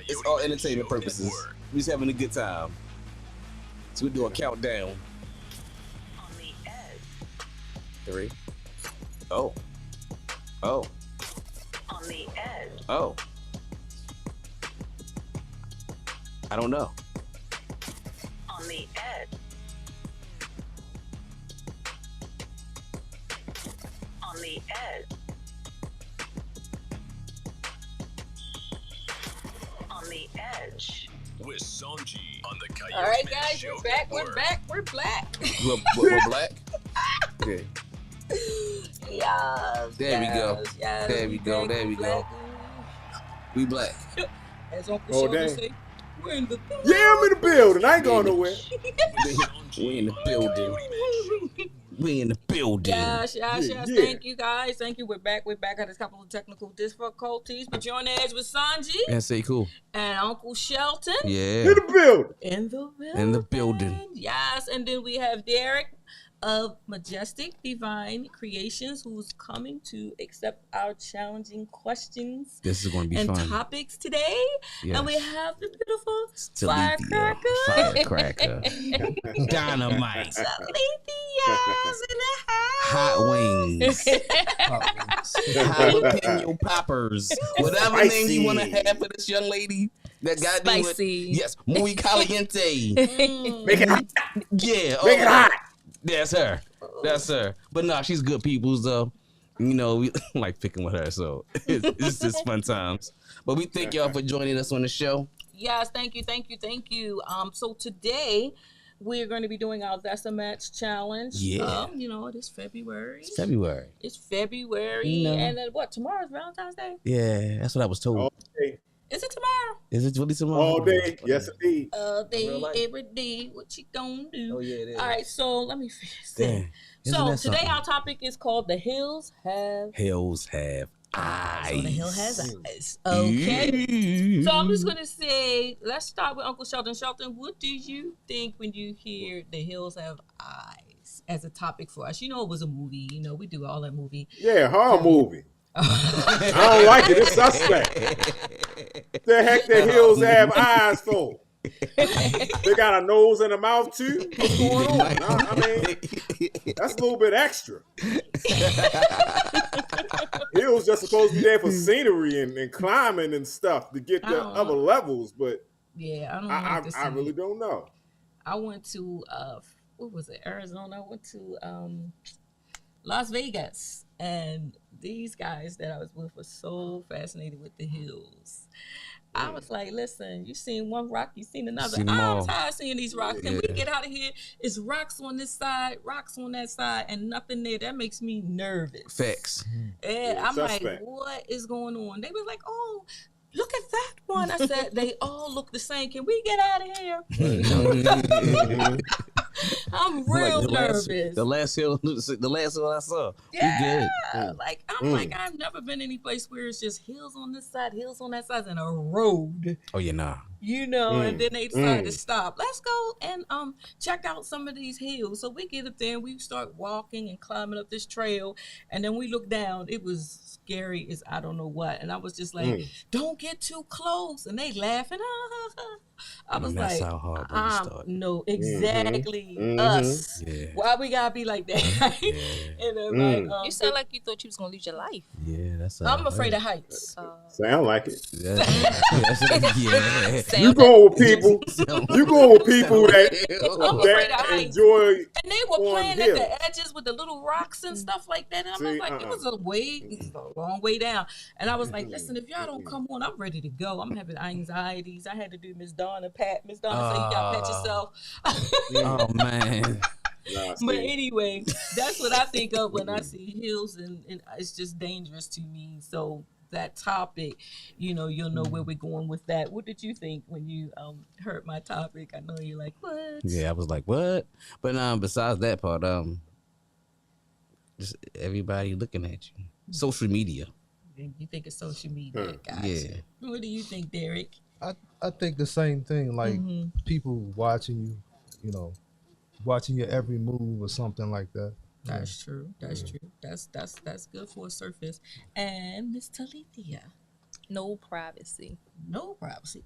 It's all entertainment purposes. We're just having a good time. So we do a countdown. On the edge. 3. Oh. Oh. On the edge. Oh. I don't know. On the edge. On the edge. On the edge. With Sonji on the Coyote All right, Man guys, Show we're back. We're Network. back. We're black. We're black? Yeah. Yes. There we go. Yes, There we go. back, There we black. go. We black. As Uncle Oh, Shelton dang. say, we're in the Yeah, I'm in the building. I ain't going nowhere. We in the building. We in the building. Yes. Yeah. Thank you, guys. Thank you. We're back. Had a couple of technical difficulties, but you're on the edge with Sonji And say cool. and Uncle Shelton Yeah. In the building. in the building. In the building. Yes, and then we have Derrick of Majestic Divine Creations, who's coming to accept our challenging questions This is going to be and fun. topic today. Yes. And we have the beautiful Telethia. firecracker. Firecracker. Dynamite. Telethia's in the house. Hot wings. Jalapeno poppers. Whatever name Spicy. you want to have for this young lady that got to do it. Spicy. Yes. Muy caliente. Make it hot. Yeah. Make it hot. That's her. That's her. But nah, she's good people, though. You know, we like picking with her, so it's just fun times. But we thank y'all for joining us on the show. Yes, thank you. So today we're going to be doing our That's a Match challenge. Yeah. It is February. It's February. It's February. You know. And then what? Tomorrow's Valentine's Day? Yeah, that's what I was told. All day. Is it tomorrow? Is it really tomorrow? All day. Yes, indeed. All day, Real life? every day. What you gonna do? Oh, yeah, it is. All right, so let me finish Damn. this. Isn't So that today something? our topic is called The Hills Have Hills have eyes. So the hill has eyes. Okay. So I'm just gonna say, let's start with Uncle Shelton. Shelton, what do you think when you hear The Hills Have Eyes as a topic for us? You know, it was a movie. You know, we do all that movie. Yeah, horror movie. I don't like it. It's suspect. The heck the hills have eyes for? They got a nose and a mouth too? What's going on? I mean, that's a little bit extra. Hills just supposed to be there for scenery and climbing and stuff to get to other levels, but Yeah, I don't I like to see really it. don't know. I went to what was it, Arizona? I went to Las Vegas, and these guys that I was with were so fascinated with the hills. I was like, listen, you seen one rock, you seen another. Seen them all. I'm tired of seeing these rocks. Can we Yeah. get out of here? It's rocks on this side, rocks on that side, and nothing there. That makes me nervous. Facts. And I'm Suspect. like, what is going on? They was like, oh, look at that one. I said, they all look the same. Can we get out of here? I'm real nervous. The last hill I saw. Yeah, We good. like I'm like I've never been any place where it's just hills on this side, hills on that side, and a road. Oh yeah, nah. You know, and then they decided to stop. Let's go and check out some of these hills. So we get up there and we start walking and climbing up this trail, and then we look down. It was scary as I don't know what, and I was just like, "Don't get too close," and they laughing. I was that's like, how hard we start. no, exactly us. Yeah. Why we gotta be like that? And then like, You sound like you thought you was gonna lose your life. Yeah, that's. I'm afraid of heights. Sound like it. Yeah. You going with people. You going with people I'm afraid of that heights. enjoy. And they were on playing hills. at the edges with the little rocks and stuff like that. And I was See, like, it was a long way down. And I was like, listen, if y'all don't come on, I'm ready to go. I'm having anxieties. I had to do Miss Donna pat. Miss Donna said, you gotta pat yourself. Oh man. Nah, But see. anyway, that's what I think of when I see hills, and it's just dangerous to me. So that topic, you'll know where we're going with that. What did you think when you heard my topic? I know you're like, what? Yeah, I was like, what? But besides that part, just everybody looking at you. Social media. You think it's social media? Gotcha. Yeah. What do you think, Derrick? I think the same thing. Like people watching you, watching your every move or something like that. That's true. That's true. That's good for a surface. And Miss Telethia. No privacy. No privacy.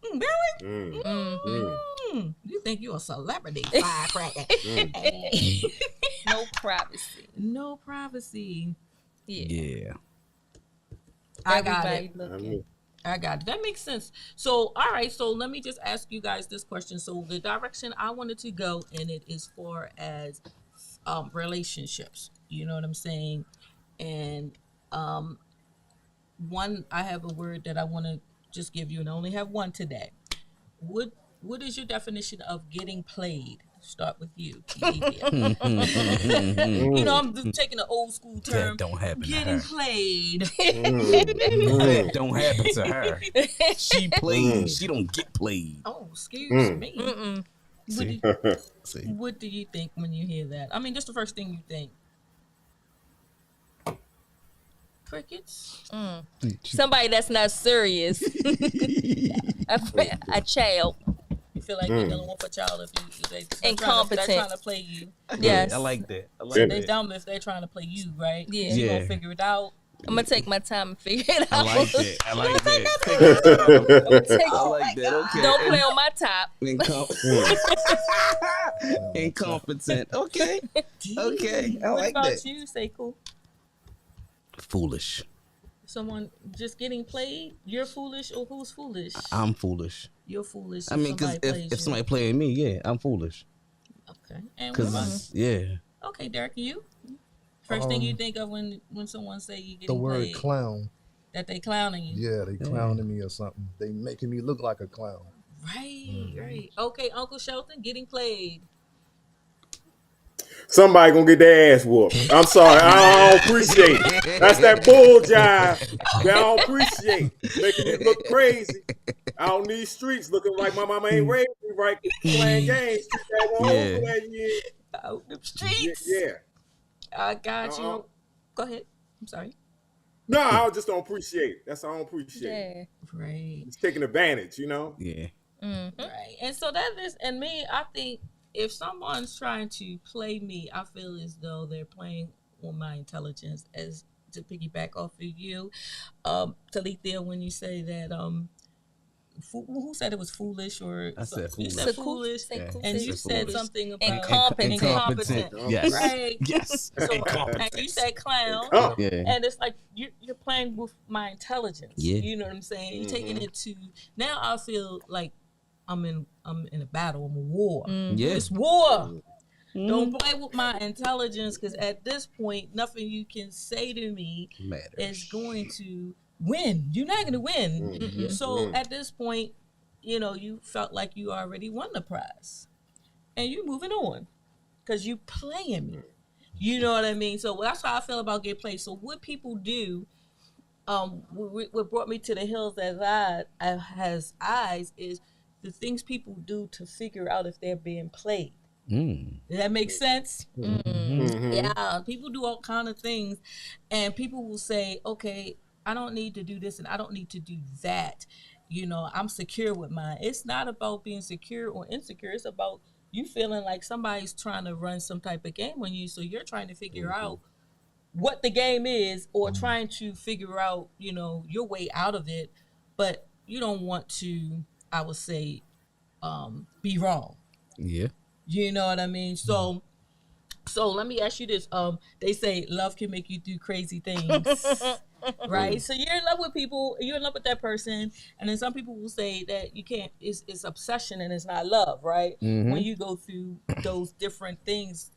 Really? You think you're a celebrity? Firecracker. No privacy. No privacy. Yeah. I got it. Everybody looking. I got it. That makes sense. So, all right. So let me just ask you guys this question. So the direction I wanted to go in it is far as relationships. You know what I'm saying? And one, I have a word that I want to just give you, and I only have one today. What is your definition of getting played? Start with you. Telethia. You know, I'm just taking an old school term. That don't happen Getting to her. played. That don't happen to her. She plays. She don't get played. Oh, excuse me. See? What do you think when you hear that? I mean, just the first thing you think. Crickets. Somebody that's not serious. a child. You feel like you're dealing with a child if they're Incompetent. trying to play you. Yes. I like that. I like They that. dumb if they're trying to play you, right? Yeah. You Yeah. gonna figure it out. I'm gonna take my time and figure it I out. like that. I like that. I like that. Okay. Don't play on my top. Incompetent. Okay. Okay. I What like about that. you, Seiko? Foolish. Someone just getting played? You're foolish, or who's foolish? I'm foolish. You're foolish. I mean, because if somebody playing me, yeah, I'm foolish. Okay. And what about? Because yeah. Okay, Derrick, you? First thing you think of when someone say you getting The word played? clown. That they clowning you. Yeah, they clowning me or something. They making me look like a clown. Right, right. Okay, Uncle Shelton getting played. Somebody gonna get their ass whooped. I'm sorry, I don't appreciate it. That's that bull jive that I don't appreciate. Making me look crazy. Out in these streets looking like my mama ain't raised me right, playing games. Out the streets. Yeah. I got you. Go ahead. I'm sorry. No, I just don't appreciate it. That's what I don't appreciate. Yeah. Right. It's taking advantage, you know? Yeah. Right. And so that is, and me, I think if someone's trying to play me, I feel as though they're playing on my intelligence. As to piggyback off of you, Telethia, when you say that, who said it was foolish? Or I said you foolish. said foolish, Yeah. and you Said said foolish. something about Incompetent. Yes. Right. Yes. So, and you said clown. Oh. Yeah. And it's like you're playing with my intelligence. Yeah. You know what I'm saying? You're taking it to now. I feel like I'm in a battle. I'm a war. Yeah. It's war. Don't play with my intelligence, because at this point, nothing you can say to me Matters. is going to win. You're not going to win. So at this point, you know, you felt like you already won the prize, and you moving on because you playing me. You know what I mean? So that's how I feel about get played. So what people do, what brought me to the hills as has eyes is the things people do to figure out if they're being played. Does that make sense? Yeah, people do all kind of things, and people will say, okay, I don't need to do this and I don't need to do that. You know, I'm secure with mine. It's not about being secure or insecure. It's about you feeling like somebody's trying to run some type of game on you. So you're trying to figure out what the game is, or trying to figure out, you know, your way out of it. But you don't want to, I would say, be wrong. Yeah. You know what I mean? So let me ask you this. They say love can make you do crazy things. Right? So you're in love with people, you're in love with that person, and then some people will say that you can't, it's obsession and it's not love, right? When you go through those different things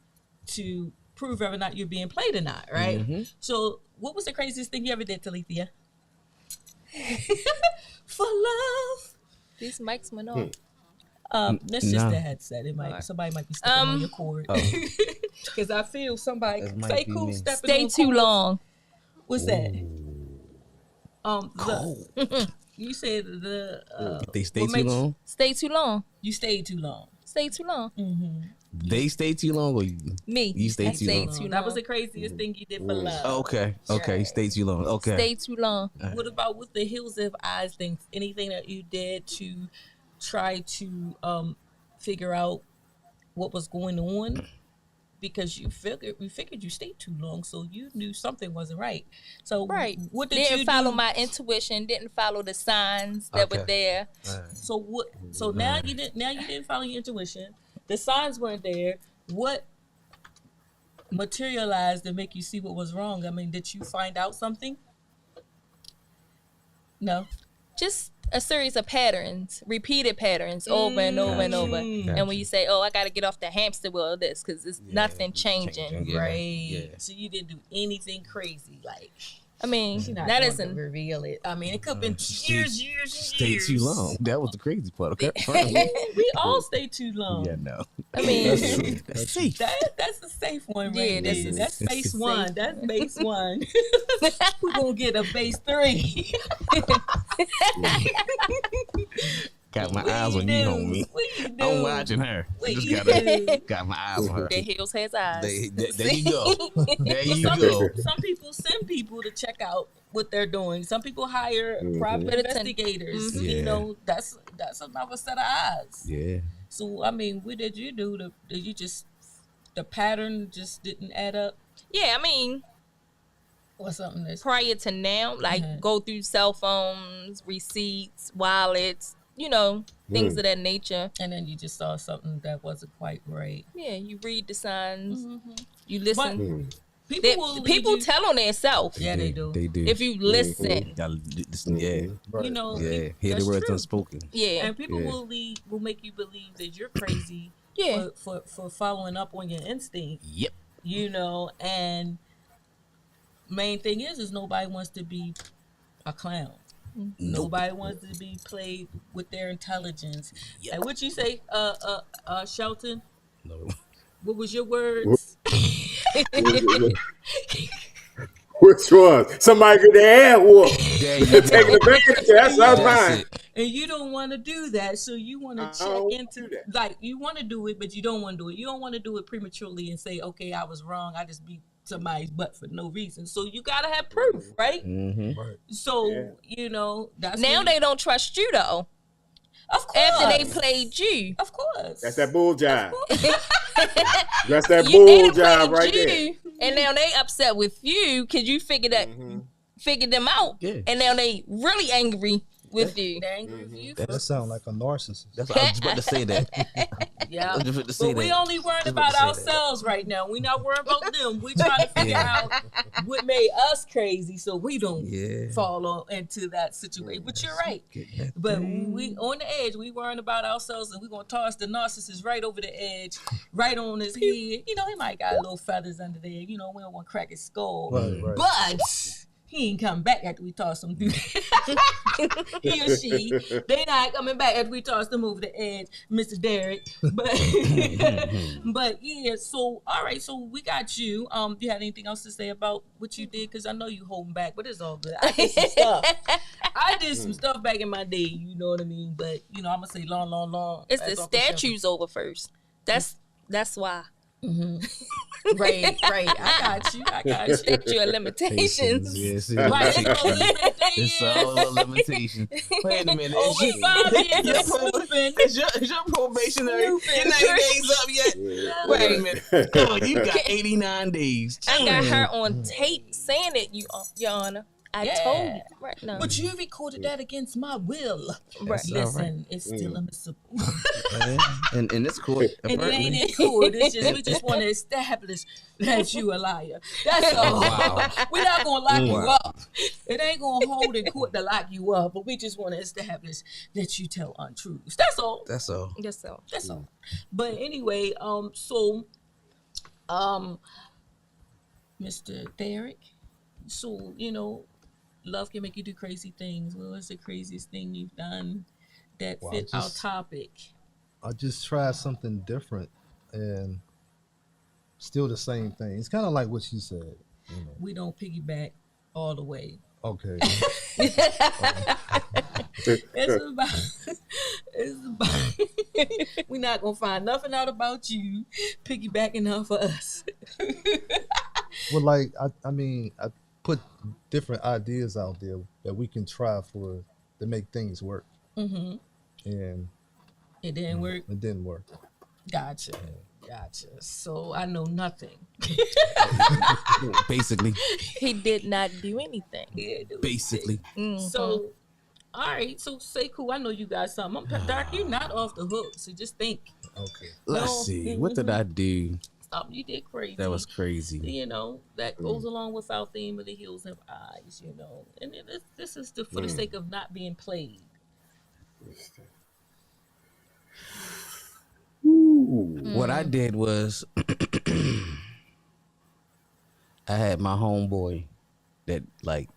to prove whether or not you're being played or not, right? So what was the craziest thing you ever did, Telethia? For love. These mics went off. That's just the headset. It might somebody might be stepping on your cord. Because I feel somebody That might say be cool me. stepping Stay on too cords. long. What's that? You said They stay what too makes- long. Stay too long. you stayed too long. Stay too long. They stay too long, or you? Me. You stay I too stay long. too That was long. the craziest thing you did for love. Okay. Okay. You stay too long. Okay. Stay too long. What about with the hills of eyes things? Anything that you did to try to figure out what was going on because we figured you stayed too long, so you knew something wasn't right. So Right. what did Didn't you follow do? my intuition. Didn't follow the signs that were there. So what? So now you didn't follow your intuition. The signs weren't there. What materialized to make you see what was wrong? I mean, did you find out something? No. Just a series of patterns, repeated patterns, over and over and over. And when you say, "Oh, I got to get off the hamster wheel of this," because it's nothing changing. Yeah. Right. Yeah. So you didn't do anything crazy, like. I mean, She's not that going isn't. to reveal it. I mean, it could have been years. Stay too long. That was the crazy part. Okay. We all stay too long. Yeah, no. I mean, That's safe. That's a safe one, right? Yeah, That's base safe. one. That's base one. We're gonna get a base 3. Got my eyes on you, homie. What you do? I'm watching her. What Just you got my eyes on her. the hills has eyes. There you go. There you Some go. people send people to check out what they're doing. Some people hire private investigators. Mhm. You Yeah. know, that's another set of eyes. Yeah. So I mean, what did you do? Did you just the pattern just didn't add up, Yeah, I mean, or something that's prior to now, like go through cell phones, receipts, wallets, things of that nature. and then you just saw something that wasn't quite right. Yeah, you read the signs, you listen. People Tell on themselves. Yeah, they do. They do. If you listen, Gotta listen. Yeah. Right. You know, Yeah. Hear the that's words true. unspoken. yeah, And people Yeah. will make you believe that you're crazy yeah. for following up on your instinct, Yep. and main thing is nobody wants to be a clown. Nobody wants to be played with their intelligence. Yep. Like what you say, Shelton? No. What was your words? Which one? Somebody get their ass whooped. There you Taking go. the back of the chest. That's That's mine. it. And you don't want to do that, so you want to I check don't into do that. like you want to do it, but you don't want to do it. You don't want to do it prematurely and say, "Okay, I was wrong. I just beat somebody's butt for no reason." So you gotta have proof, right? Mm-hmm. Right. So that's Now when they don't trust you though. of course After they played you, of course That's that bull jive. That's that they bull done jive played right you, there. and now they upset with you because you figured them out, Yeah. and now they really angry with you. They're angry with you. That sounds like a narcissist. That's what I was just about to say that. Yeah. I was just about to say But we that. only worried Just about about to say that. ourselves right now. We not worried about them. We trying to figure out what made us crazy so we don't fall into that situation. But you're right. But we on the edge, we worrying about ourselves, and we're gonna toss the narcissist right over the edge, right on his head. You know, he might got little feathers under there. You know, we don't want to crack his skull. Right, right. But he ain't coming back after we toss him through. He or she, they not coming back after we toss them over the edge, Mr. Derrick. But but yeah, so all right, so we got you. You had anything else to say about what you did? Because I know you holding back, but it's all good. I did some stuff. I did some stuff back in my day, you know what I mean? But I'm gonna say long. It's as the Uncle Shelton. statues over first. That's why. Right. I got you. Statue of limitations. Yes, Right, it's all a limitation. Wait a minute. Over 5 years of snooping. Is your probationary? Your 90 days up yet? Wait a minute. Oh, you got 89 days. I got her on tape saying it, Your Honor. I told you. Right now. But you recorded that against my will. Right. Listen, it's still admissible. And in this court, And it apparently. ain't in court. It's just we just want to establish that you a liar. That's all. Wow. We're not gonna lock you Wow. up. It ain't gonna hold in court to lock you up, but we just want to establish that you tell untruths. That's all. That's all. Yes, sir. That's all. But anyway, so Mr. Derrick, so love can make you do crazy things. What was the craziest thing you've done that Well, fit our topic? I just tried something different and still the same thing. It's kind of like what you said. We don't piggyback all the way. Okay. It's about we're not gonna find nothing out about you piggybacking off of us. Well, like, I mean, I put different ideas out there that we can try to make things work. Mm-hmm. And It didn't work. it didn't work. Gotcha. Gotcha. So I know nothing. Basically. He did not do anything. Basically. So, all right. So say cool. I know you got something. Doc, you're not off the hook. So just think. Okay. Let's see. What did I do? Stop. You did crazy. That was crazy. You know, that goes along with our theme of the hills have eyes, you know. And this is for the sake of not being played. What I did was I had my homeboy that like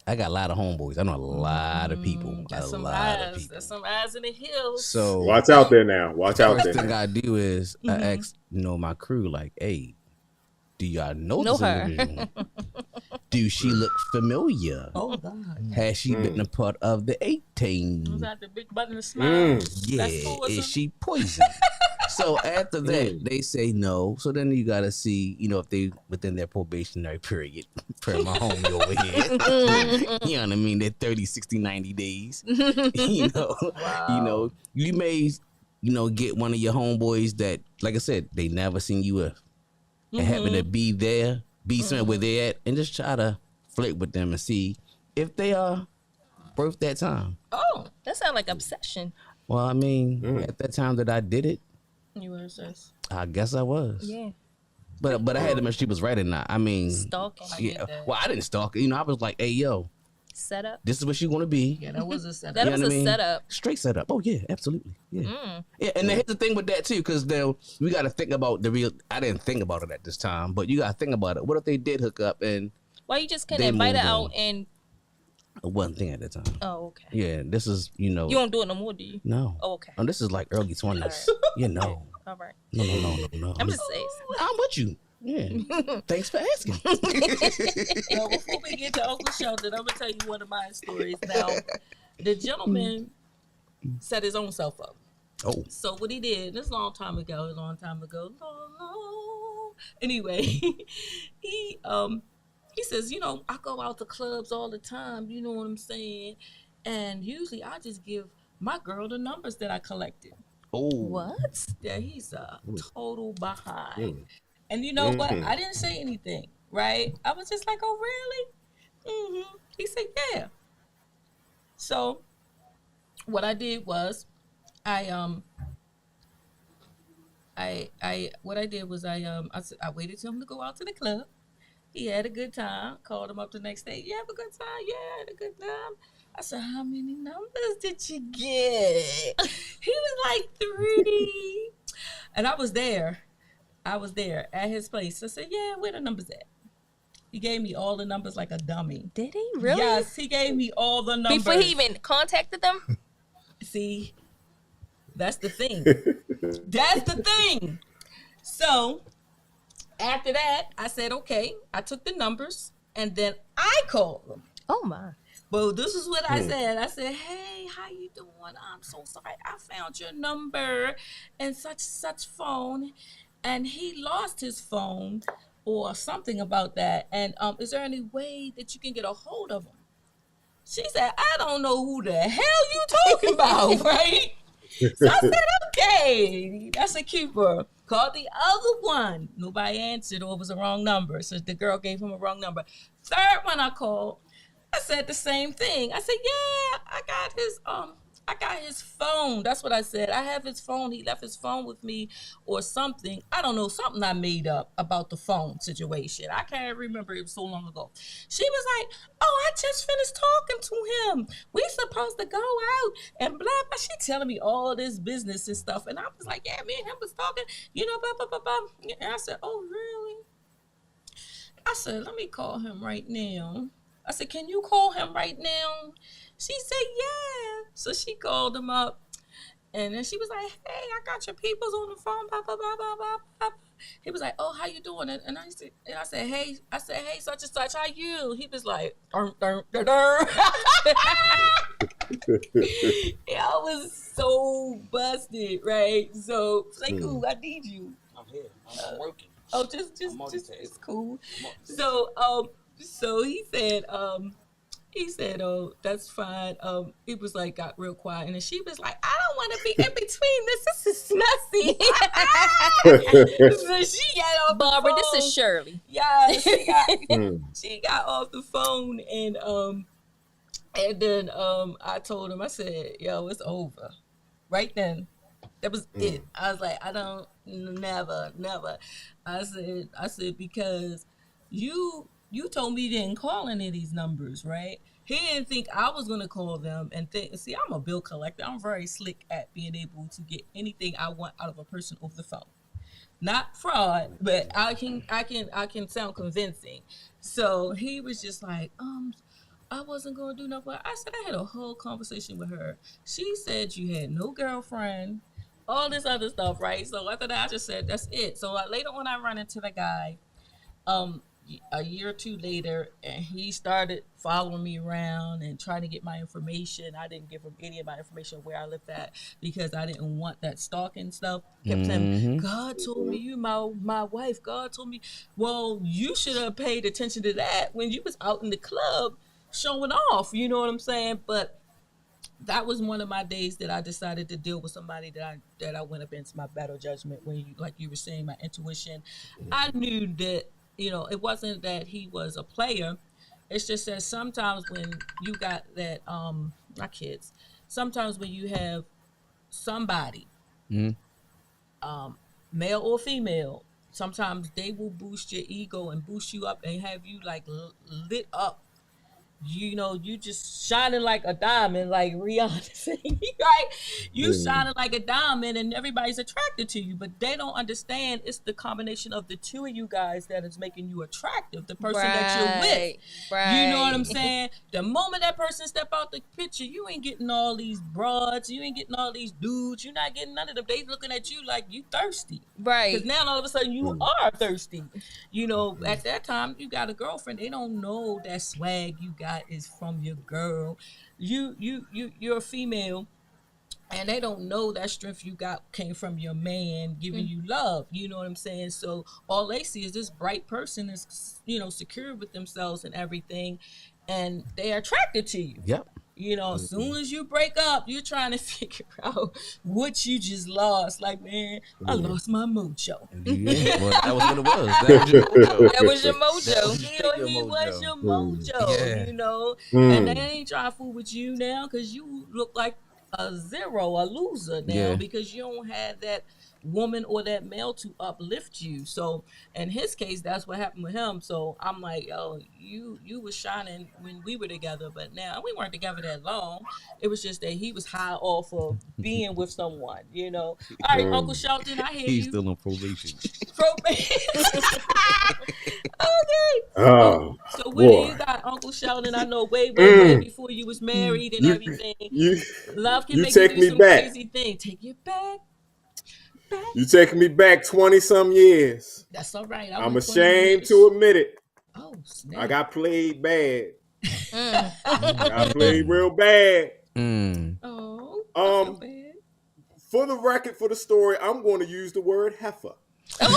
I got a lot of homeboys. I know a lot of people. That's some lot eyes. of people. That's some eyes in the hills. So Watch out there now. Watch out first there. thing I do is I ask, my crew, like, hey, do y'all know Know this her. individual? Do she look familiar? Oh God. Has she been a part of the 18? Was that the big button of smile? Yeah, That's poison. is she poison? So after that, they say no. So then you gotta see, if they within their probationary period, per my homie over here. You know what I mean? They're 30, 60, 90 days. You may, get one of your homeboys that, like I said, they never seen you with, and happen to be there, be somewhere where they're at, and just try to flirt with them and see if they are worth that time. Oh, that sounds like obsession. Well, I mean, at that time that I did it, You were obsessed. I guess I was. Yeah. But I had to make sure she was right or not. I mean, Stalking. yeah. Well, I didn't stalk her. I was like, hey, yo, Setup. this is what she want to be. Yeah, that was a setup. That You was know a what I mean? setup. Straight setup. Oh yeah, absolutely. Yeah. Yeah, and here's the thing with that too, because we got to think about the real. I didn't think about it at this time, but you got to think about it. What if they did hook up and Why you just couldn't They invite her moved out on. and it wasn't thing at the time? oh okay. Yeah, this is You don't do it no more, do you? no. Oh, okay. This is like early 20s. No. All right. No. I'm just saying. I'm with you. Yeah. Thanks for asking. Now, before we get to Uncle Shelton, I'm gonna tell you one of my stories. Now, the gentleman set his own self up. Oh. So what he did, this is a long time ago. Anyway, he says, I go out to clubs all the time. You know what I'm saying? And usually I just give my girl the numbers that I collected. Oh. What? Yeah, he's a total behind. And you know what? I didn't say anything, right? I was just like, oh, really? He said, yeah. So what I did was I waited till him to go out to the club. He had a good time. Called him up the next day. You have a good time? Yeah, I had a good time. I said, how many numbers did you get? He was like 3. And I was there at his place. I said, yeah, where the numbers at? He gave me all the numbers like a dummy. Did he really? Yes, he gave me all the numbers. Before he even contacted them? See, that's the thing. That's the thing. So after that, I said, okay. I took the numbers and then I called them. Oh my. Well, this is what I said. I said, hey, how you doing? I'm so sorry. I found your number and such phone. And he lost his phone or something about that. And is there any way that you can get a hold of him? She said, I don't know who the hell you talking about, right? So I said, okay, that's a keeper. Called the other one. Nobody answered, or it was a wrong number. So the girl gave him a wrong number. Third one I called, I said the same thing. I said, yeah, I got his phone. That's what I said. I have his phone. He left his phone with me or something. I don't know, something I made up about the phone situation. I can't remember. It was so long ago. She was like, oh, I just finished talking to him. We supposed to go out and blah, blah. She telling me all this business and stuff. And I was like, yeah, me and him was talking, blah, blah, blah, blah. And I said, oh, really? I said, let me call him right now. I said, can you call him right now? She said, yeah. So she called him up. And then she was like, hey, I got your peoples on the phone, blah, blah, blah, blah, blah, blah. He was like, oh, how you doing? And I said, hey, such and such, how you? He was like, I was so busted, right? So, like, ooh, I need you. I'm here. I'm working. Oh, just it's cool. So he said, He said, "Oh, that's fine." It was like got real quiet, and then she was like, "I don't want to be in between this. This is messy." So she got off Barbara, the this phone. is Shirley. Yeah, Mm. she got off the phone, and then I told him, I said, "Yo, it's over." Right then, that was it. I was like, I don't, never. I said because you told me you didn't call any of these numbers, right? He didn't think I was gonna call them and think. See, I'm a bill collector. I'm very slick at being able to get anything I want out of a person over the phone. Not fraud, but I can sound convincing. So he was just like, I wasn't gonna do nothing. I said I had a whole conversation with her. She said you had no girlfriend, all this other stuff, right? So after that, I just said that's it. So later on, I run into the guy, a year or two later, and he started following me around and trying to get my information. I didn't give him any of my information where I lived at because I didn't want that stalking stuff. Kept saying, God told me you my wife. God told me, well, you should have paid attention to that when you was out in the club showing off. You know what I'm saying? But that was one of my days that I decided to deal with somebody that I went up against my better judgment. When you, like you were saying, my intuition, I knew that, it wasn't that he was a player. It's just that sometimes when you got that, not kids, sometimes when you have somebody, male or female, sometimes they will boost your ego and boost you up and have you like lit up. You just shining like a diamond, like Rihanna saying, right? You shining like a diamond, and everybody's attracted to you, but they don't understand it's the combination of the two of you guys that is making you attractive. The person that you're with, you know what I'm saying? The moment that person step out the picture, you ain't getting all these broads, you ain't getting all these dudes, you're not getting none of them. They looking at you like you thirsty, right? Because now all of a sudden you are thirsty. At that time you got a girlfriend. They don't know that swag you got is from your girl. You're a female, and they don't know that strength you got came from your man giving you love. You know what I'm saying? So all they see is this bright person is secure with themselves and everything, and they are attracted to you. Yep. As soon as you break up, you're trying to figure out what you just lost. Like, man, I lost my mojo. Yeah, well, that was what it was. That was your mojo. That was your mojo. He was your mojo, Mm. And they ain't trying to fool with you now because you look like a zero, a loser now because you don't have that woman or that male to uplift you. So in his case, that's what happened with him. So I'm like, oh, you was shining when we were together, but now we weren't together that long. It was just that he was high off of being with someone. All right, Uncle Shelton, I hear He's you. still on probation. Okay. Oh, So what boy. do you got, Uncle Sheldon? I know way before you was married and everything. Love can you make you take do me some back. crazy things. Take you back. You taking me back 20-some years. That's all right. I'm ashamed to admit it. Oh, snap. I got played bad. I played real bad. Oh, I feel bad. For the record, for the story, I'm going to use the word heifer. Like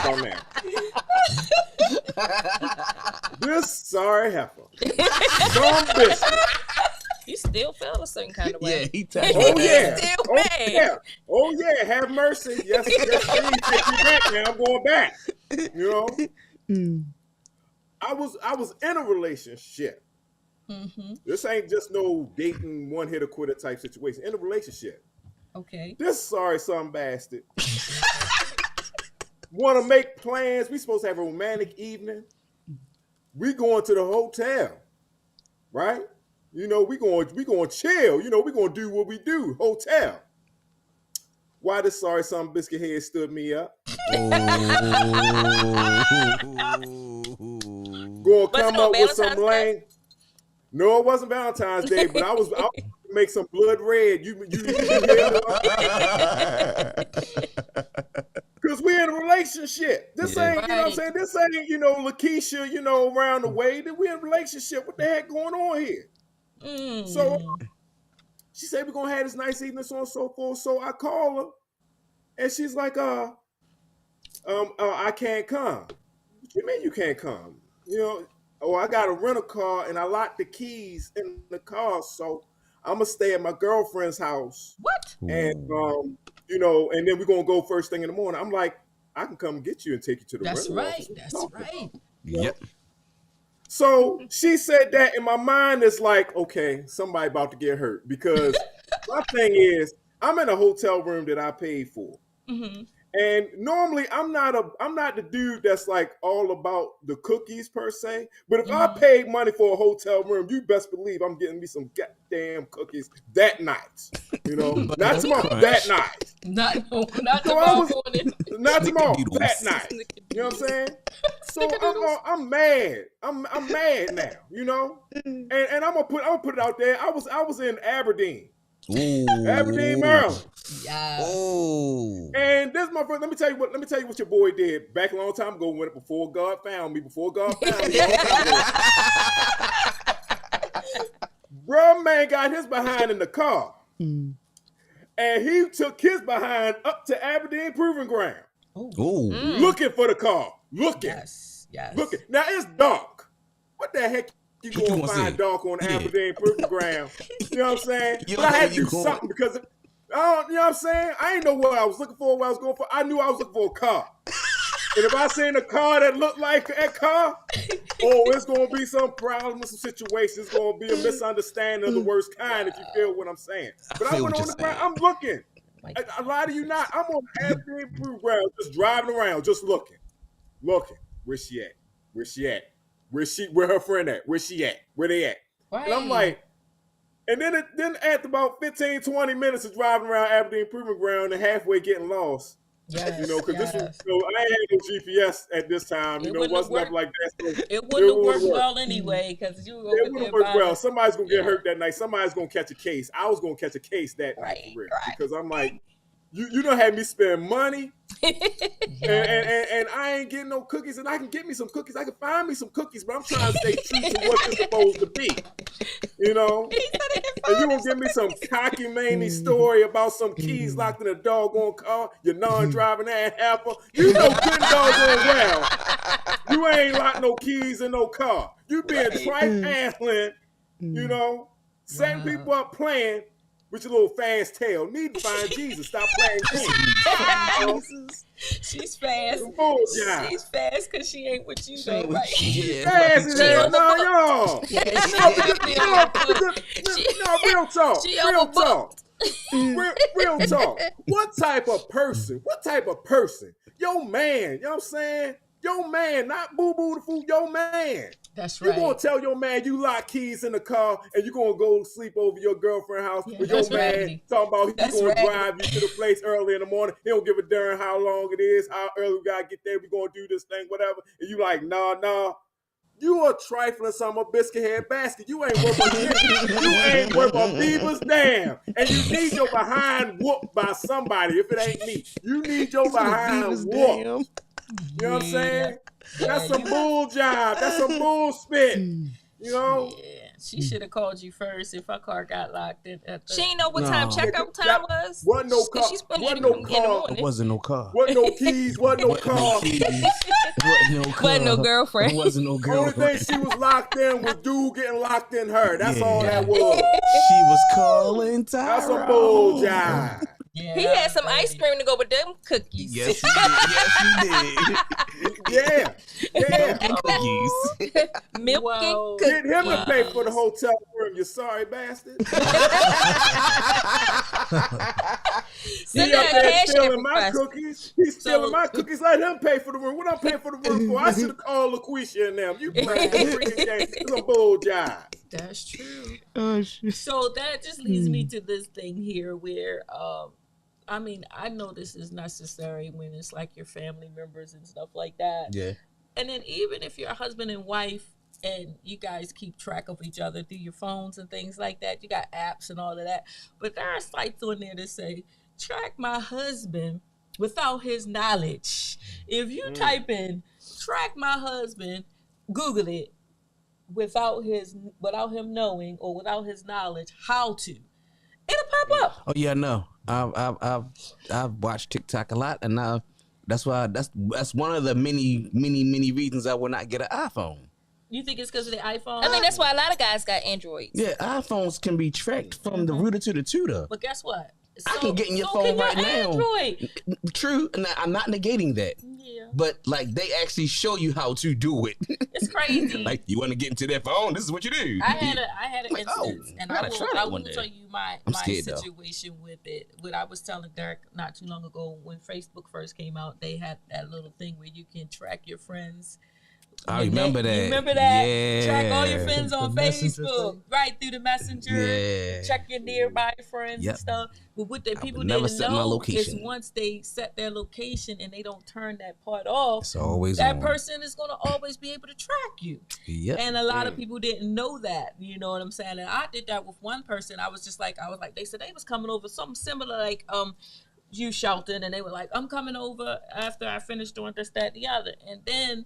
on that. This sorry heifer. Some biscuit. You still feel a certain kind of way. Yeah, he touched Oh yeah. Still Oh mad. yeah. Oh yeah. Have mercy. Yes, please take me back now. I'm going back. I was in a relationship. This ain't just no dating one hitter quitter type situation. In a relationship. Okay. This sorry son bastard want to make plans. We supposed to have a romantic evening. We going to the hotel, right? We going chill. We going to do what we do. Hotel. Why this sorry son biscuit head stood me up? Going to come up with some lane. No, it wasn't Valentine's Day, but I was make some blood red. Because we're in a relationship. This ain't, you know what I'm saying? This ain't, Lakeisha, around the way. We're in a relationship. What the heck going on here? So she said we're gonna have this nice evening, so on and so forth. So I call her, and she's like, I can't come. What you mean you can't come? oh, I got a rental car and I locked the keys in the car, so I'm gonna stay at my girlfriend's house. What? And and then we're gonna go first thing in the morning. I'm like, I can come get you and take you to the That's rental right. office. That's right. Yep. So she said that, in my mind is like, okay, somebody about to get hurt, because my thing is, I'm in a hotel room that I paid for. Mm-hmm. And normally I'm not the dude that's like all about the cookies per se. But if I paid money for a hotel room, you best believe I'm getting me some goddamn cookies that night. Not tomorrow, that night. Not tomorrow morning. Not tomorrow, that night. You know what I'm saying? So I'm mad. I'm mad now, And I'm gonna put it out there. I was in Aberdeen. Ooh. Aberdeen, Maryland. Yeah. Oh. And this, my friend, let me tell you what your boy did back a long time ago, when before God found me. Bro, man got his behind in the car. And he took his behind up to Aberdeen Proving Ground. Ooh. Looking for the car. Looking. Yes. Looking. Now it's dark. What the heck you gonna find dark on Aberdeen Proving Ground? You know what I'm saying? But I had to do something, because you know what I'm saying? I didn't know what I was looking for, what I was going for. I knew I was looking for a car. And if I seen a car that looked like that car, it's going to be some problem, some situation. It's going to be a misunderstanding of the worst kind, if you feel what I'm saying. But I went on the ground. I'm looking. I lie to you not. I'm on the Aberdeen Proving Ground, just driving around, just looking. Where's she at? Where her friend at? Where's she at? Where they at? Right. And I'm like, and then after about 15, 20 minutes of driving around Aberdeen Proving Ground and halfway getting lost. Yes, because this was, I ain't had no GPS at this time. It wasn't nothing like that. So it wouldn't have worked well anyway, because you. It wouldn't work well. Somebody's gonna get hurt that night. Somebody's gonna catch a case. I was gonna catch a case that night, for real, because I'm like, you don't have me spend money, and I ain't getting no cookies, and I can get me some cookies. I can find me some cookies, but I'm trying to stay true to what it's supposed to be, And you gonna give me some cocky manny story about some keys locked in a doggone car, your non-driving ass helper. You know good doggone well you ain't locked no keys in no car. You being trifling, setting people up playing with your little fast tail. Need to find Jesus. Stop playing games. She's fast. She's fast because she ain't with you, though, right? Fast as hell. No, real talk. Real talk. What type of person? Your man, you know what I'm saying? Your man, not boo-boo the fool, your man. That's right. You're going to tell your man you lock keys in the car and you're going to go sleep over your girlfriend's house with your man talking about he's going to drive you to the place early in the morning. He don't give a darn how long it is, how early we got to get there. We're going to do this thing, whatever. And you like, nah. You a trifling son of a biscuit head basket. You ain't worth a shit. You ain't worth a beaver's damn. And you need your behind whooped by somebody if it ain't me. You need your behind whooped. You know what I'm saying? That's some bull job. That's some bull spit. Yeah, she should have called you first if her car got locked in. She ain't know what time checkout time was. Wasn't no car. Wasn't no car. Wasn't no keys. Wasn't no car. Wasn't no girlfriend. Wasn't no girlfriend. Only thing she was locked in was dude getting locked in her. That's all that was. She was calling Tyra. That's some bull job. Yeah, he had some ice cream to go with them cookies. Yes, he did. Yeah. Cookies. Milk and cookies. Get him to pay for the hotel room, you sorry bastard. He up there stealing my cookies. He's stealing my cookies. Let him pay for the room. What I'm paying for the room for? I should have called LaQuisha and them. You playing the freaking game. It's a bull job. That's true. Oh, shit. So that just leads me to this thing here where, I know this is necessary when it's like your family members and stuff like that. Yeah. And then even if you're a husband and wife and you guys keep track of each other through your phones and things like that, you got apps and all of that. But there are sites on there that say, track my husband without his knowledge. If you type in, track my husband, Google it, without him knowing or without his knowledge how to, it'll pop up. Oh yeah, no. I've watched TikTok a lot, and that's why that's one of the many reasons I will not get an iPhone. You think it's because of the iPhone? I think that's why a lot of guys got Androids. Yeah, iPhones can be tracked from the router to the tutor. But guess what? I can get in your so phone can your right now. Android. True, and I'm not negating that. Yeah. But like they actually show you how to do it. It's crazy. Like you want to get into their phone, this is what you do. I had an Like, instance, and I I gotta try that will one day. tell you my scared, though. situation with it. What I was telling Derrick not too long ago when Facebook first came out, they had that little thing where you can track your friends. I remember that. You remember that? Yeah. Track all your friends on The messenger Facebook, thing? right through the messenger. Yeah. Check your nearby friends Yep. and stuff. But what the people would never didn't set my know is location. once they set their location and they don't turn that part off, It's always that on. person is going to always be able to track you. Yep. And a lot of people didn't know that. You know what I'm saying? And I did that with one person. I was like, they said they was coming over something similar like you, Shelton, and they were like, I'm coming over after I finished doing this, that, and the other. And then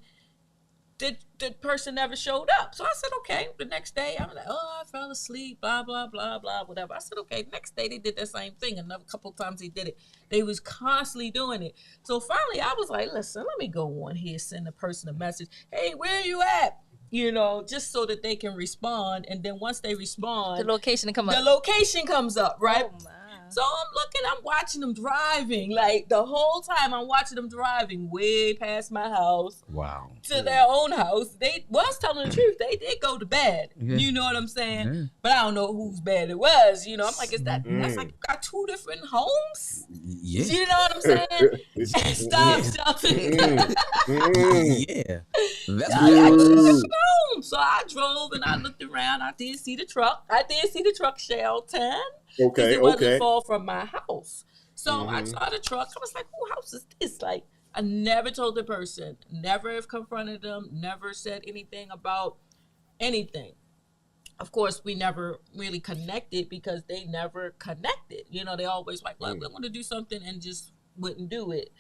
the person never showed up. So I said, okay. The next day, I was like, I fell asleep, blah, blah, blah, blah, whatever. I said, okay. Next day, they did the same thing. Another couple of times they did it. They was constantly doing it. So finally, I was like, listen, let me go on here, send the person a message. Hey, where are you at? You know, just so that they can respond. And then once they respond, The location come up. the location comes up, right? Oh my. So I'm watching them driving. Like the whole time I'm watching them driving way past my house Wow. to their own house. They was telling the truth. They did go to bed. Yeah. You know what I'm saying? Yeah. But I don't know whose bed it was. You know, I'm like, that's like got two different homes? Yeah. You know what I'm saying? Stop, Shelton. Yeah. That's I what got two happens. different homes. So I drove and I looked around. I did see the truck. Shelton. 'Cause Okay, it wasn't okay. far from my house. So I saw the truck. I was like, whose house is this? Like, I never told the person, never have confronted them, never said anything about anything. Of course, we never really connected because they never connected. You know, they always like, look, we want to do something and just wouldn't do it,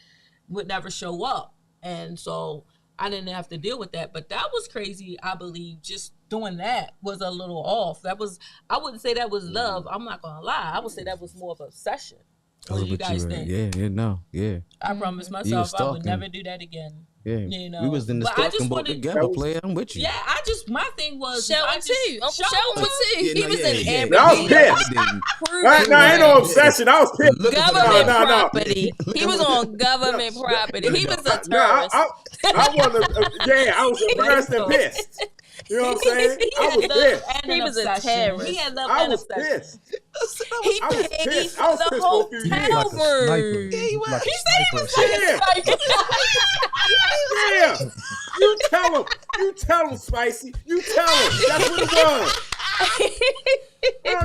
would never show up. And so I didn't have to deal with that. But that was crazy, I believe. Just doing that was a little off. That was, I wouldn't say that was love. I'm not going to lie. I would say that was more of an obsession. What do you guys think? Yeah. I promised You myself was I would stalking. never do that again. Yeah. You know, We was in the but I just stalking boat wanted- together, player. I'm with you. Yeah, my thing was Shelton too. Uncle Shelton was too. Yeah, He no, was yeah, in yeah. every I was pissed. No, ain't no obsession. I was pissed. Looking for government that. No. property. He was on government property. He was a No, terrorist. I wanted to, I was impressed and pissed. You know what I'm saying? I was pissed. He was a terrorist. He had love I and was obsession. pissed. He I was paid pissed. I for was the pissed for a few years. hotel room. Like a sniper. Yeah. Yeah. You tell him, Spicy. You tell him. That's what it was.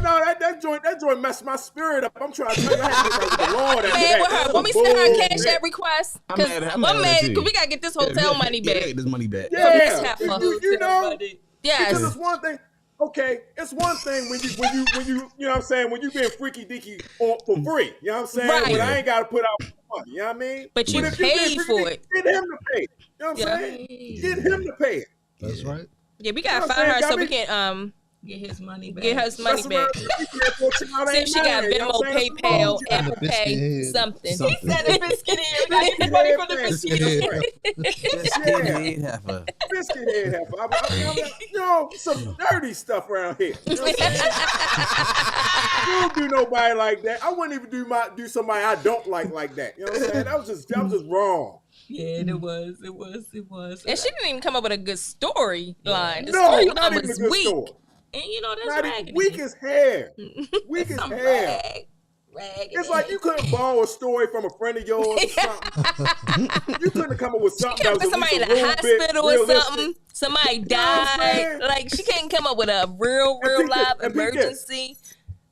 No, that joint messed my spirit up. I'm trying to tell you, I had to get with the Lord after Man, that. with her, when we send her a cash app request, I'm because mad at her, I'm mad too. because we gotta get this hotel money Yeah, back. get this money back. Yeah. Half a You know, Yes. because it's one thing. Okay, it's one thing when you know what I'm saying, when you being freaky deaky for free. You know what I'm saying? Right. When I ain't gotta put out money. You know what I mean? But you if being paid for it. Get him to pay it. You know what I'm Yeah. saying? Get him to pay it. That's right. Yeah, we gotta You know what find I'm her saying? so we can Get his money back. get her money Mess back. around, you can't go check out See if she got ain't Venmo, married, you know what I'm PayPal, saying? Apple Biscuit Pay, head, something. something. He said the biscuit here. We gotta get the money from the biscuit here. Biscuit head heifer. Biscuit head heifer. I'm you know, some dirty stuff around here. You know what I'm saying? You don't do nobody like that. I wouldn't even do somebody I don't like that. You know what I'm saying? That was just wrong. Yeah, it was. And she didn't even come up with a good story line. The No, story not line even a was good weak. story. And you know, that's Not even raggedy. weak as hair. Weak as Some hair. raggedy. It's like you couldn't borrow a story from a friend of yours or something. You couldn't come up with something that Come was for at somebody least in a the little bit hospital or realistic. something. Somebody know what I'm died. saying? Like she couldn't come up with a real peep this, live and peep this. emergency.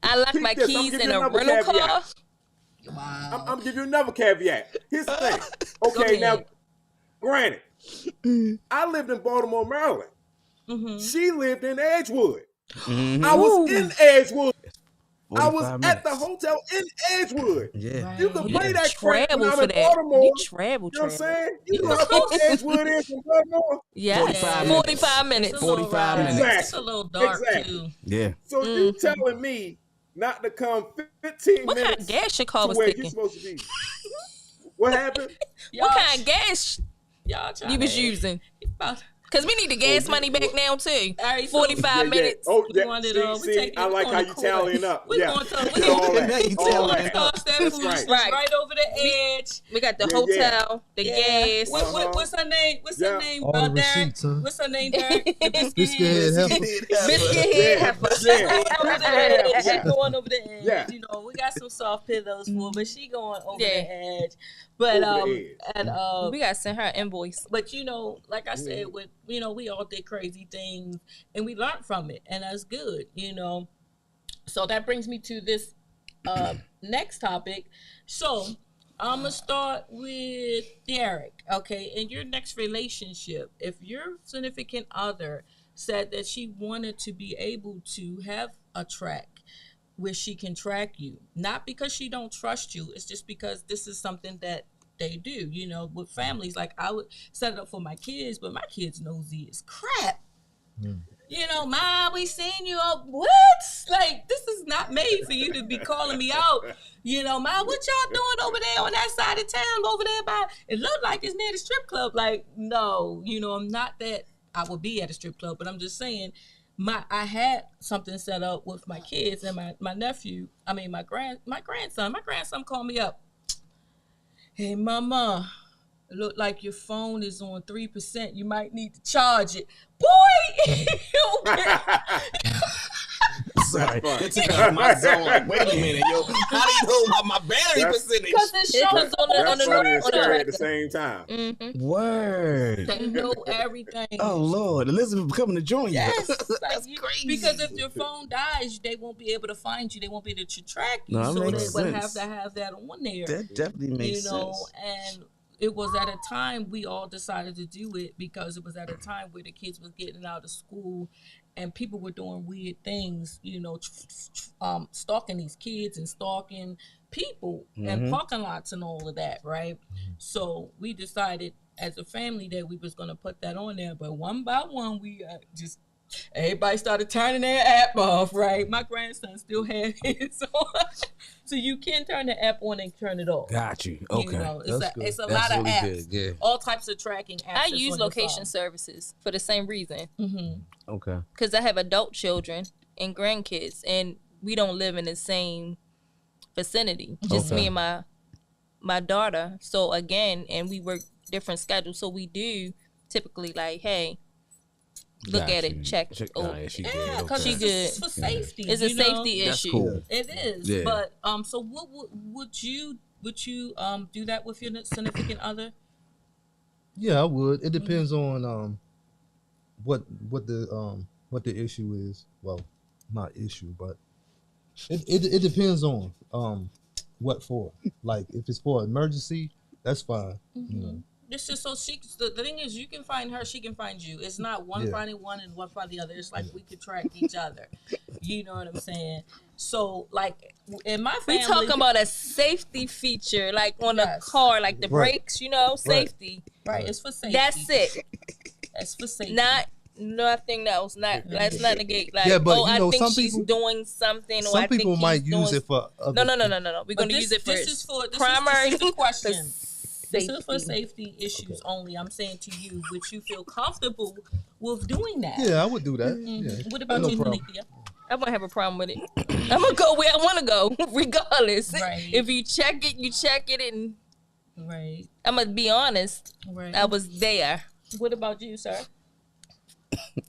I left Peep my this, I'm keys giving in you a another rental caveat. car. Wow. I'm giving you another caveat. Here's the thing. Okay, ahead. now, granted, I lived in Baltimore, Maryland. Mm-hmm. She lived in Edgewood. Mhm. I was in Edgewood. I was 45 at the minutes. hotel in Edgewood. Yeah. You can You play that crap travel when I'm for in that. Baltimore. You travel. You know what I'm saying? You know how far Edgewood is from Baltimore? Yeah, 45 45 minutes. It's a little 45 rough. minutes. It's a little dark Exactly. too. Yeah. So you telling me not to come 15 What kind minutes of gas your car to was where you're taking? supposed to be? What happened? What kind of gas Y'all trying you was to- using? About Cause we need the gas money back now too. All right, so- 45 minutes. Oh, We yeah. wanted, we See, take it- I we like on how the you quarter. tallying up. We Yeah. going to Get all that. Now you All tallying that. cost that That's food right. right over the edge. We got the Yeah, hotel, the gas. What's her name? What's her Yeah. name? All the Derrick? receipts, huh? What's her name, Derrick? The Biscuit head heifer. Biscuit head heifer. Yeah. She going over the edge. Yeah. You know, we got some soft pillows for her, but she going over Yeah. the edge. But Over the edge. and We gotta send her an invoice. but you know, like I said, with we all did crazy things and we learned from it, and that's good, So that brings me to this next topic. So I'm gonna start with Derrick. Okay, in your next relationship, if your significant other said that she wanted to be able to have a track where she can track you, not because she don't trust you, it's just because this is something that they do, with families. Like I would set it up for my kids, but my kids nosy as crap. Mom, we seen you up. What? Like, this is not made for you to be calling me out. Mom, what y'all doing over there on that side of town over there by, it looked like it's near the strip club. Like, no, I'm not that I would be at a strip club, but I'm just saying I had something set up with my kids and my nephew. I mean, my grandson. My grandson called me up. Hey, mama, it look like your phone is on 3%. You might need to charge it. Boy! Sorry. It took out my zone. Like, wait a minute, yo. How do you know about my battery percentage? Because it shows on That's the funny and on scary at the the same time. Mm-hmm. Word. They know everything. Oh, Lord. Elizabeth becoming a joint. Yes, That's crazy. Because if your phone dies, they won't be able to find you. They won't be able to track you. No, that so they makes would have sense. to have that on there. That definitely makes sense. And it was at a time we all decided to do it because it was at a time where the kids was getting out of school and people were doing weird things, stalking these kids and stalking people and parking lots and all of that, right? So we decided as a family that we was going to put that on there, but one by one we just everybody started turning their app off, right? My grandson still had his on. So you can turn the app on and turn it off. Got you. Okay. It's a That's lot of really apps. good. Yeah. All types of tracking apps. I that's use on your location phone. services for the same reason. Okay. Because I have adult children and grandkids, and we don't live in the same vicinity. Just me and my daughter. So again, and we work different schedules. So we do typically like, hey, look at it, check. Oh, yeah, she Yeah, good. because She Okay. good. it's for safety. it's a safety That's issue. cool. It is. Yeah. But so what would you do that with your significant other? Yeah, I would. It depends on what the issue is. Well, not issue, but it depends on what for. Like if it's for emergency, that's fine. It's just so the thing is you can find her, she can find you. It's not one finding one and one finding the other. It's like we could track each other. You know what I'm saying? So like in my family, We talking about a safety feature, like on a Yes. car, like the Right. brakes, safety. right? It's for safety. That's it. That's for safety. Not nothing else. Let's not negate. Like, Yeah, but I you know, think some she's people- doing something. Or I Some think people he's might use doing- it for other No. We're But gonna use it for this is for primary. This is the question. This is for Safety. safety issues only. I'm saying to you, would you feel comfortable with doing that? Yeah, I would do that. Yeah. What about No you, problem. Telethia? I won't have a problem with it. I'm gonna go where I want to go, regardless. Right. If you check it, you check it, and Right. I'm gonna be honest. Right. I was there. What about you, sir?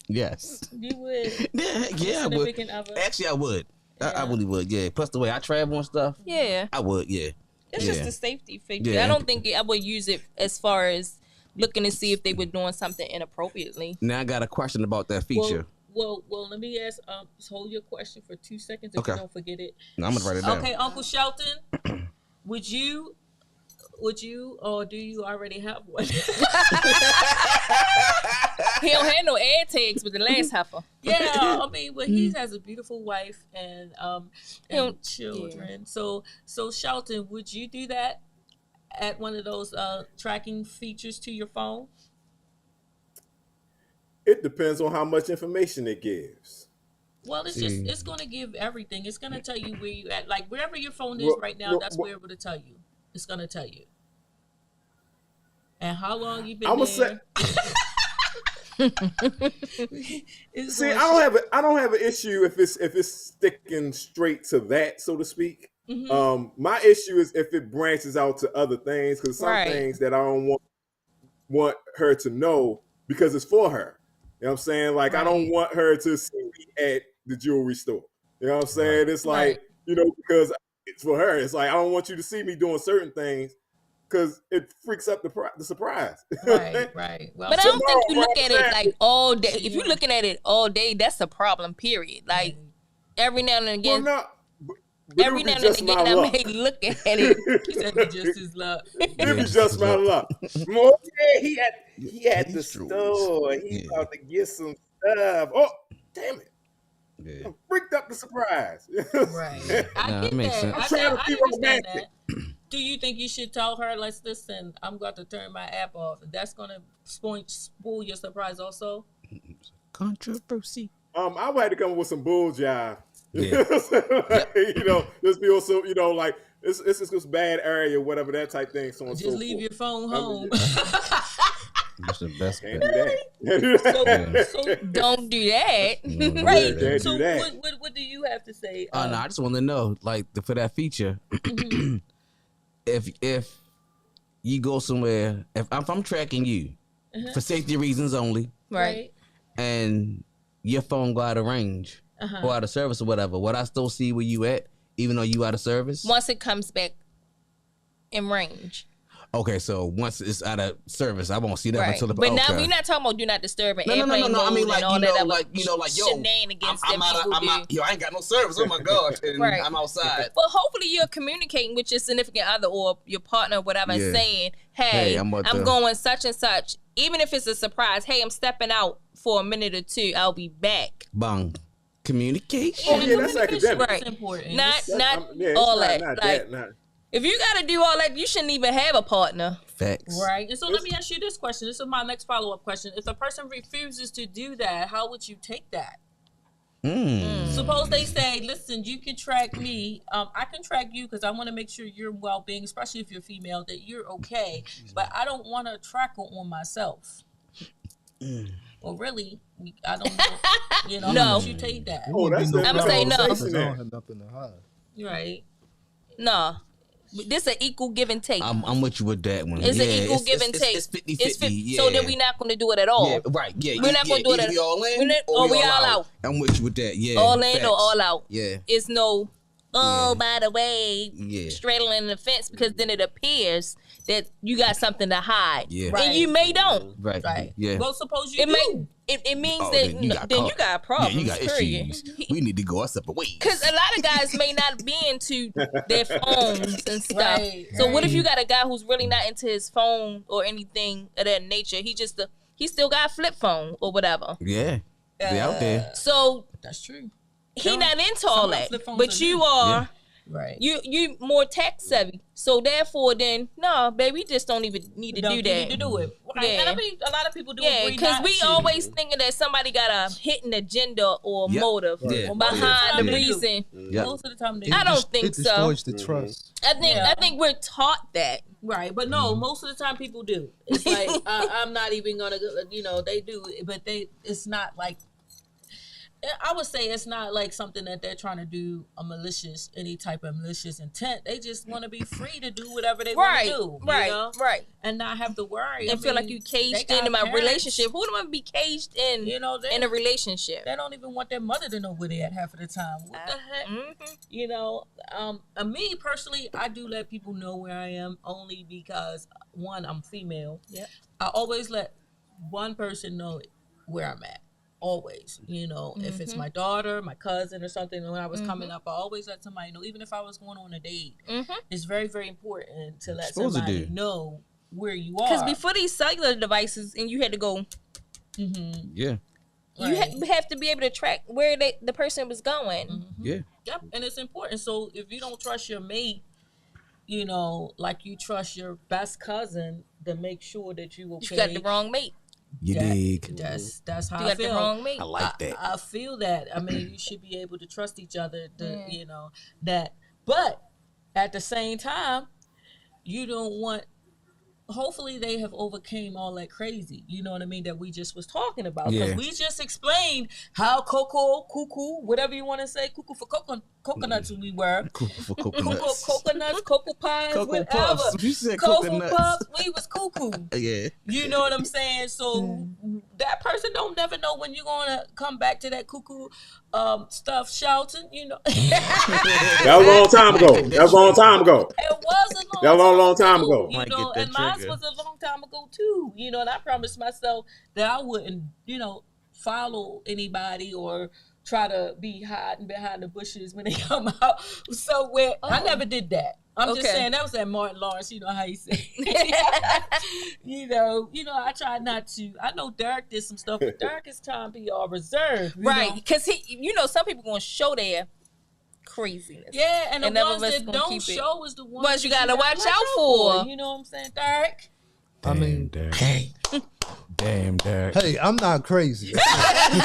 Yes. You would. Yeah, I would. Significant other? Actually, I would. I really would. Yeah. Plus the way I travel and stuff, Yeah. I would. Yeah. It's Yeah. just a safety feature. Yeah. I don't think I would use it as far as looking to see if they were doing something inappropriately. Now I got a question about that feature. Well, let me ask. Just hold your question for 2 seconds if Okay. you don't forget it. Now, I'm gonna write it down. Okay, Uncle Shelton, would you, or do you already have one? He don't have no air tags with the last heifer. Yeah, I mean, but he has a beautiful wife and He'll- children. So Shelton, would you do that at one of those tracking features to your phone? It depends on how much information it gives. Well, it's going to give everything. It's going to tell you where you at. Like wherever your phone is Well, right now, well, that's well- where it will tell you. It's going to tell you. And how long you been I'ma there? It's See, going- I don't have an issue if it's sticking straight to that, so to speak. My issue is if it branches out to other things, because some Right. things that I don't want her to know because it's for her. You know what I'm saying? Like I don't Right. want her to see me at the jewelry store. You know what I'm saying? It's like, because it's for her. It's like I don't want you to see me doing certain things because it freaks up the surprise. Right. Well, But I don't think you Tomorrow, look at it like all day. If you're looking at it all day, that's a problem, period. Like every now and Well, again, no, but every it would now be and just my again, I luck. may look at it. he said it's just his luck. It be just my luck. Well, yeah, he at the These jewels. store. He Yeah. about to get some stuff. Oh, damn it. Yeah. I freaked up the surprise. Right. I Nah, get it makes that. sense. I'm I trying to be understand romantic. that. Do you think you should tell her, let's listen, I'm going to turn my app off? That's going to spoil your surprise also? Controversy. I would have to come up with some bull jive. Yeah. Just be also, like it's this bad area, whatever that type thing. So on and Just so leave forth. your phone I mean, home. That's the best Can't bet. do that. So Don't do that. No, right. Can't So do that. what do you have to say? Oh no, I just want to know, like, for that feature, if you go somewhere, if I'm tracking you for safety reasons only, Right. and your phone go out of range or out of service or whatever, would I still see where you at, even though you out of service? Once it comes back in range. Okay, so once it's out of service, I won't see that Right. until the. But okay. now we're not talking about do not disturb and No. airplane I mode mean, like, and all that other like yo, shenanigans I'm that out. people I'm do. out. Yo, I ain't got no service. Oh my gosh, and Right. I'm outside. Well, hopefully you're communicating with your significant other or your partner or whatever, Yeah. saying, hey, I'm about I'm to- going such and such. Even if it's a surprise, hey, I'm stepping out for a minute or two. I'll be back. Bang. Communication. Oh yeah, that's academic. Right. It's important. Not It's all not that. Like, not. if you got to do all that, you shouldn't even have a partner. Facts. Right. And so let me ask you this question. This is my next follow-up question. If a person refuses to do that, how would you take that? Suppose they say, listen, you can track me. I can track you because I want to make sure your well-being, especially if you're female, that you're okay. But I don't want a tracker on myself. Well, really, I don't know. No. How would you take that? Oh, that's no the I'ma say no. conversation Because I don't there. have nothing to hide. Right. No. This an equal give and take. I'm with you with that one. It's yeah, an equal give and take. It's 50-50. It's yeah. So then we're not going to do it at all. Yeah, right. Yeah, We're not gonna do it Either at- we all in we're not- or we all out. I'm with you with that. Yeah, All in facts. or all out. Yeah, It's no, Yeah. by the way, Yeah. straddling the fence, because then it appears that you got something to hide. Yeah. And Right. you may don't. right. Right. Yeah. Well, suppose you It do. may it means Oh, that then you got then you caught. got problems. Yeah, you got period. issues. We need to go our separate ways. Because a lot of guys may not be into their phones and stuff. Right, So what if right. you got a guy who's really not into his phone or anything of that nature? He still got a flip phone or whatever. Yeah, they out there. So That's true. he not into all some that. flip phones But are you new. are. Right. You more tech savvy, so therefore, then no, baby, we just don't even need to Don't do you that. need to do it. Right. Yeah. And I mean, a lot of people do Yeah, agree because not we to. always thinking that somebody got a hidden agenda or Yep. motive Yeah. behind the Yeah. reason. Yep. Most of the time they I do. don't think It so. destroys the trust. I think we're taught that. Right, but no, most of the time people do. It's like I'm not even gonna, they do, but it's not like. I would say it's not like something that they're trying to do any type of malicious intent. They just want to be free to do whatever they want Right, to do, right, you know? right. and not have to worry. And feel like you they caged got into my parents, relationship. Who do I be caged in? You know, in a relationship. they don't even want their mother to know where they at half of the time. What the heck? Mhm. You know, me personally, I do let people know where I am only because one, I'm female. Yep. I always let one person know where I'm at. Always, if it's my daughter, my cousin, or something. When I was coming up, I always let somebody know. Even if I was going on a date, it's very, very important to let Supposed to somebody do. know where you are. Because before these cellular devices, and you had to go, Yeah, you have to be able to track where the person was going. yeah. Yep, and it's important. So if you don't trust your mate, like you trust your best cousin, to make sure that you okay. You got the wrong mate. You That- dig? That's how You I got feel. the wrong mate. I like that. I feel that. I mean, you should be able to trust each other. That. But at the same time, you don't want hopefully they have overcame all that crazy, you know what I mean, that we just was talking about. Because Yeah. we just explained how cuckoo, whatever you want to say, cuckoo for coconuts we were. Cool for coconuts. Coconuts, cocoa pies, Cocoa whatever. puffs. You said Cocoa coconuts. puffs, we was cuckoo. Yeah. You know what I'm saying? So that person don't never know when you're gonna come back to that cuckoo stuff, Shelton. You know, That was a long time ago. That was a long time ago. it was a That was a long time ago. You Might know, get that and mine trigger. was a long time ago too. You know, and I promised myself that I wouldn't, you know, follow anybody or try to be hiding behind the bushes when they come out somewhere. I never did that. I'm just Okay. saying that was at Martin Lawrence. You know how he said, you know, I tried not to. I know Derrick did some stuff, but Derrick is trying to be all reserved, you Right, know? because some people gonna show their craziness. Yeah, and the And none ones of us that gonna don't keep it. show is the ones Ones you that gotta watch out for. You know what I'm saying, Derrick? I mean, Damn, Derrick. hey, I'm not crazy. I'm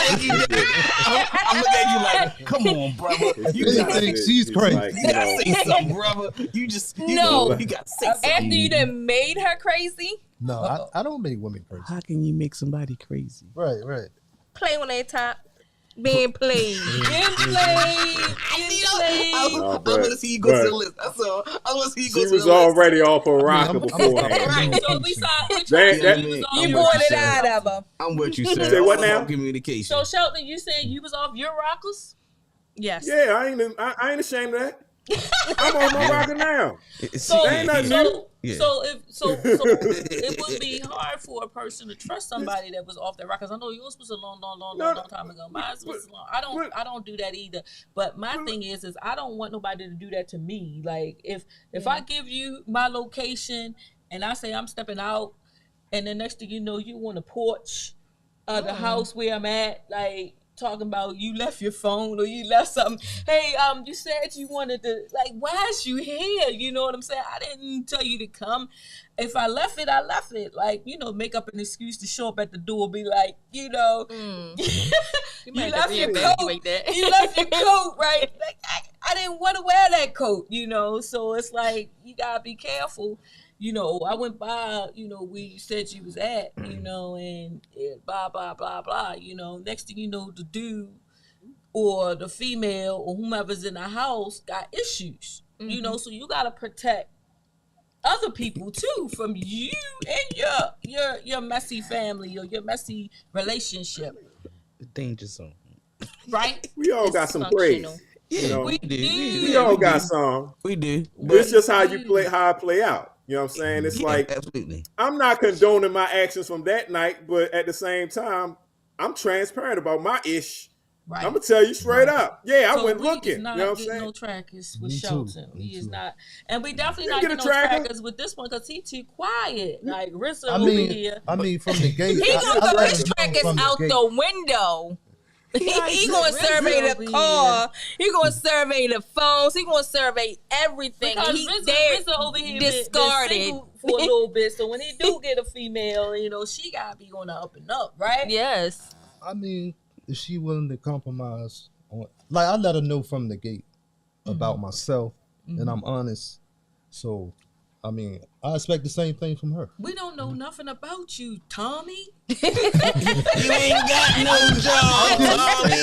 looking at you like, come on, brother. You Really gotta, think she's It's crazy. like, you gotta say something, brother. You No. you gotta say something. After you done made her crazy, No, I don't make women crazy. How can you make somebody crazy? Right, right. play on that top, being played. Getting played. I No, want to see you go to the but- list. That's all. I want to see you she go to was the list. already off her rocker I'm- beforehand. Right, so we saw which That- one that- you was off You I'm your with brought it sir. out of her. I'm with you, sir. Say what All about now? Communication. So Shelton, you saying you was off your rockers? Yes. Yeah, I ain't ashamed of that. I'm on my rocker now. So, Ain't nothing new. Yeah. so it would be hard for a person to trust somebody that was off their rockers. I know yours was a long time ago. Mine was long. I don't do that either. But my thing is I don't want nobody to do that to me. Like if I give you my location and I say I'm stepping out, and then next thing you know you on the porch of the house where I'm at, like talking about you left your phone or you left something. Hey, you said you wanted to, like, why is you here? You know what I'm saying? I didn't tell you to come. If I left it, I left it. Like, make up an excuse to show up at the door, be like, You you might have left to your reevaluate coat. that. You left your coat, right? Like, I didn't want to wear that coat, so it's like, you gotta be careful. I went by, where you said you was at, and blah, blah, blah, blah, next thing you know, the dude or the female or whomever's in the house got issues, so you got to protect other people too from you and your messy family or your messy relationship, The danger zone. right? We all got some praise. Dysfunctional. Yeah, We do. do. We all got some. We do. It's just how I play out. You know what I'm saying? It's Yeah, like absolutely. I'm not condoning my actions from that night, but at the same time, I'm transparent about my ish. Right. I'm gonna tell you straight up. Yeah, I So went we is looking. You not know what I'm getting saying? no trackers with Me too. Shelton. Me He is too. not, and we definitely You not get getting a no tracker? trackers with this one because he too quiet. Like RZA I over mean, here. from the gate. He I gonna throw let his her know trackers from out gate. the window. He gonna RZA survey over the car. He gonna survey the phones. He gonna survey everything. Because He RZA over here been discarded. single for a little bit. So when he do get a female, she gotta be on the up and up, right? Yes. I mean, is she willing to compromise on? Like, I let her know from the gate about myself, and I'm honest. So, I mean, I expect the same thing from her. We don't know nothing about you, Tommy. You ain't got no job, Tommy.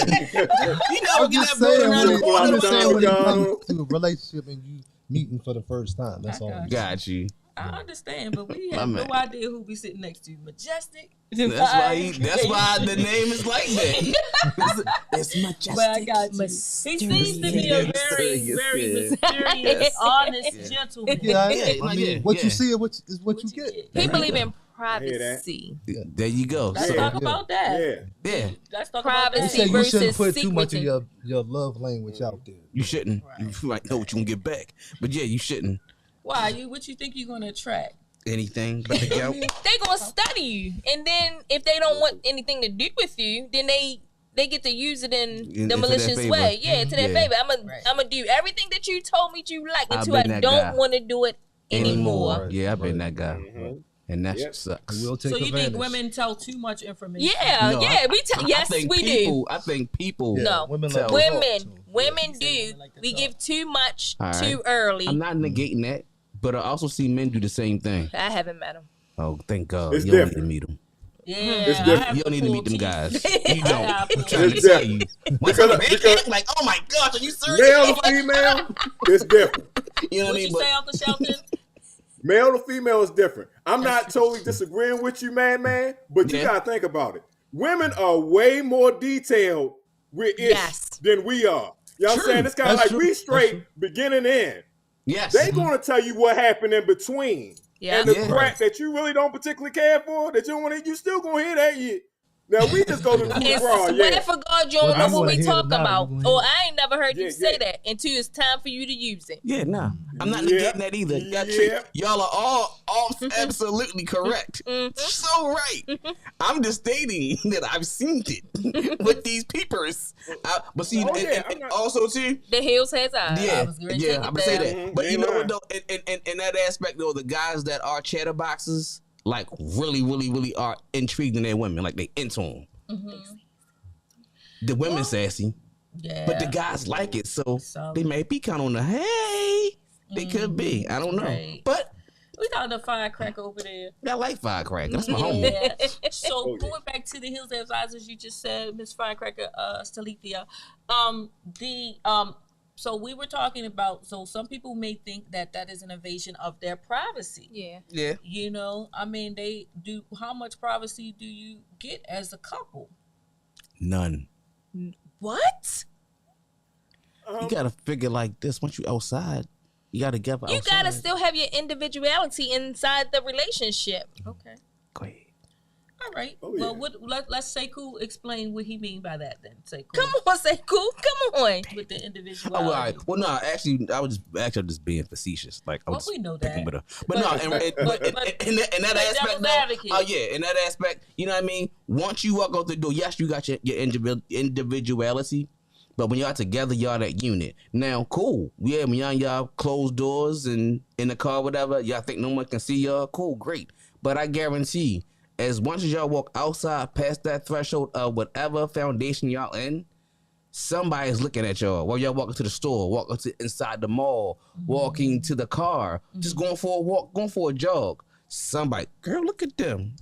You never I'm get just that boat saying, around the when corner. it- I'm just saying when it John. comes to a relationship and you meeting for the first time. That's all. I'm saying. Got you. I understand, but we My have man. no idea who be sitting next to you. Majestic. That's why the name is like that. It's majestic. But I got you. He seems to be a very, Yes, very yes. mysterious, honest gentleman. Yeah, I am. Yeah, I like, mean, yeah, what yeah. you see is what you get. He believe in hear that. privacy. There you go. Let's So, talk Yeah. about that. Yeah. yeah, Let's talk Privacy. about He said that. you shouldn't versus put too much of secreting. your love language out there. you shouldn't. You might know what you can get back, but yeah, you shouldn't. Why? What you think you're gonna attract? Anything but the gout. They gonna study you, and then if they don't want anything to do with you, then they get to use it in the into their malicious favor. way. Yeah, to their Yeah. favor. I'm Right. gonna do everything that you told me you like I've until I been that don't guy. want to do it anymore. Right. Yeah, I've been Right. that guy, Mhm. and that Yep. shit sucks. We'll take So you advantage. think women tell too much information? Yeah, No, yeah. I Yes, think we do. people, I think people. Yeah, No. women Tell. love to talk, Women, so, women He said do. women like to We talk. give too much All right. too early. I'm not negating that, But I also see men do the same thing. I haven't met him. Oh, thank God. It's You don't need different. to meet them. Yeah, It's I different. have You don't need to pull meet them teeth. guys. You don't. I I'm trying to It's tell you. Because I'm like, oh my gosh, are you serious? male to female, it's different. You know what I What mean? you say, Uncle Shelton? Male to female is different. I'm not totally disagreeing with you, man, but you Yeah. gotta think about it. Women are way more detailed with ish Yes. than we are. You know what I'm True. saying? It's kind of That's like true. we straight That's beginning and end. Yes. They gonna tell you what happened in between. Yeah. And the Yeah. crap that you really don't particularly care for, that you don't want to, you still gonna hear that shit. Now we just go to the And raw, swear yeah. for God, you don't Well, know I'm what gonna we hear it talking now. about. You gonna hear Oh, it. I ain't never heard you Yeah, say yeah. that until it's time for you to use it. Yeah, nah. I'm not Yeah. negating that either. Yeah. Y'all are all absolutely correct. So right. I'm just stating that I've seen it with these peepers. But see, Oh, yeah, and I'm not- also too, The hills has eyes. yeah, was gonna take yeah, it I'm gonna say there. that. Mhm, But you you ain't know what lying. though? In that aspect though, the guys that are chatterboxes, like really are intrigued in their women, like they into them. The women sassy, Yeah. but the guys like it, so So- they may be kind of on the hey. They could be. I don't know, Right. but We got the firecracker over there. I like firecracker. That's my homie. Yeah. So Oh, yeah. going back to the Hills Advisors, you just said, Miss Firecracker, Telethia. So we were talking about. So some people may think that that is an invasion of their privacy. Yeah. Yeah. You know, I mean, they do. How much privacy do you get as a couple? None. What? You gotta figure like this. Once you outside, you gotta get outside. You gotta still have your individuality inside the relationship. Okay. Go ahead. All right. Oh, Well, yeah. let's say cool. Explain what he mean by that. Then say cool. Come on, say cool. Come on. With the Oh, individuality. all right. Well, no, actually, I was just being facetious. Like, I Well, was we know picking that. with her. But no, in that Play aspect, devil's though, advocate. oh yeah, in that aspect, you know what I mean. Once you walk out the door, yes, you got your individuality, but when y'all together, y'all that unit. Now, cool, yeah, when y'all closed doors and in the car, whatever, y'all think no one can see y'all. Cool, great. But I guarantee, as once as y'all walk outside past that threshold of whatever foundation y'all in, somebody's looking at y'all while y'all walking to the store, walking to inside the mall, walking to the car, just going for a walk, going for a jog. Somebody, girl, look at them.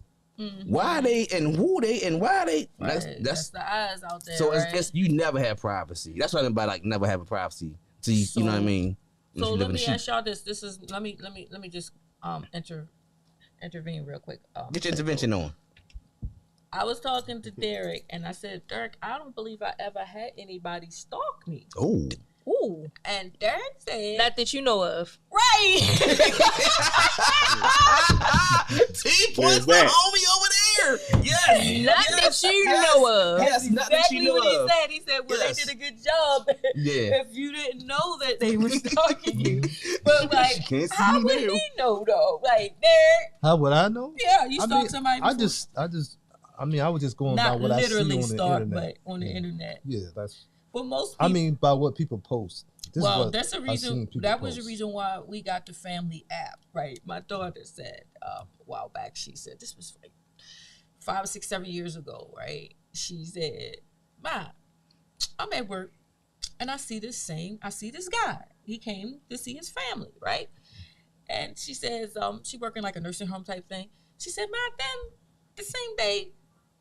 Why they and who they and why they? Right. That's the eyes out there. so right? it's just you never have privacy. That's what I mean by like never having privacy. See, you know what I So- mean? So You live let in the me sheep. ask y'all this. This is let me just intervene real quick. Get your intervention on. I was talking to Derrick and I said, Derrick, I don't believe I ever had anybody stalk me. Oh, Ooh. And Derrick said, Not that you know of. right. T points for that? homie over there. Yes, Not that you know of. Yes, not that Exactly you know what he of. said. He said, well, Yes. they did a good job Yeah. if you didn't know that they were stalking you. But like, Can't see how me would now. he know though? Like, Derrick, How would I know? yeah, you I stalked mean, somebody before. I was just going by Not what I see on literally the stalked, internet. but on the internet. Yeah, that's. But most people, I mean, by what people post. This is well, what that's the I've reason. seen people That was the post. reason why we got the family app, right? My daughter said a while back. She said this was like 5 or 6, 7 years ago, right? She said, "Ma, I'm at work, and I see this guy. He came to see his family, right?" And she says, she working like a nursing home type thing. She said, "Ma, then the same day,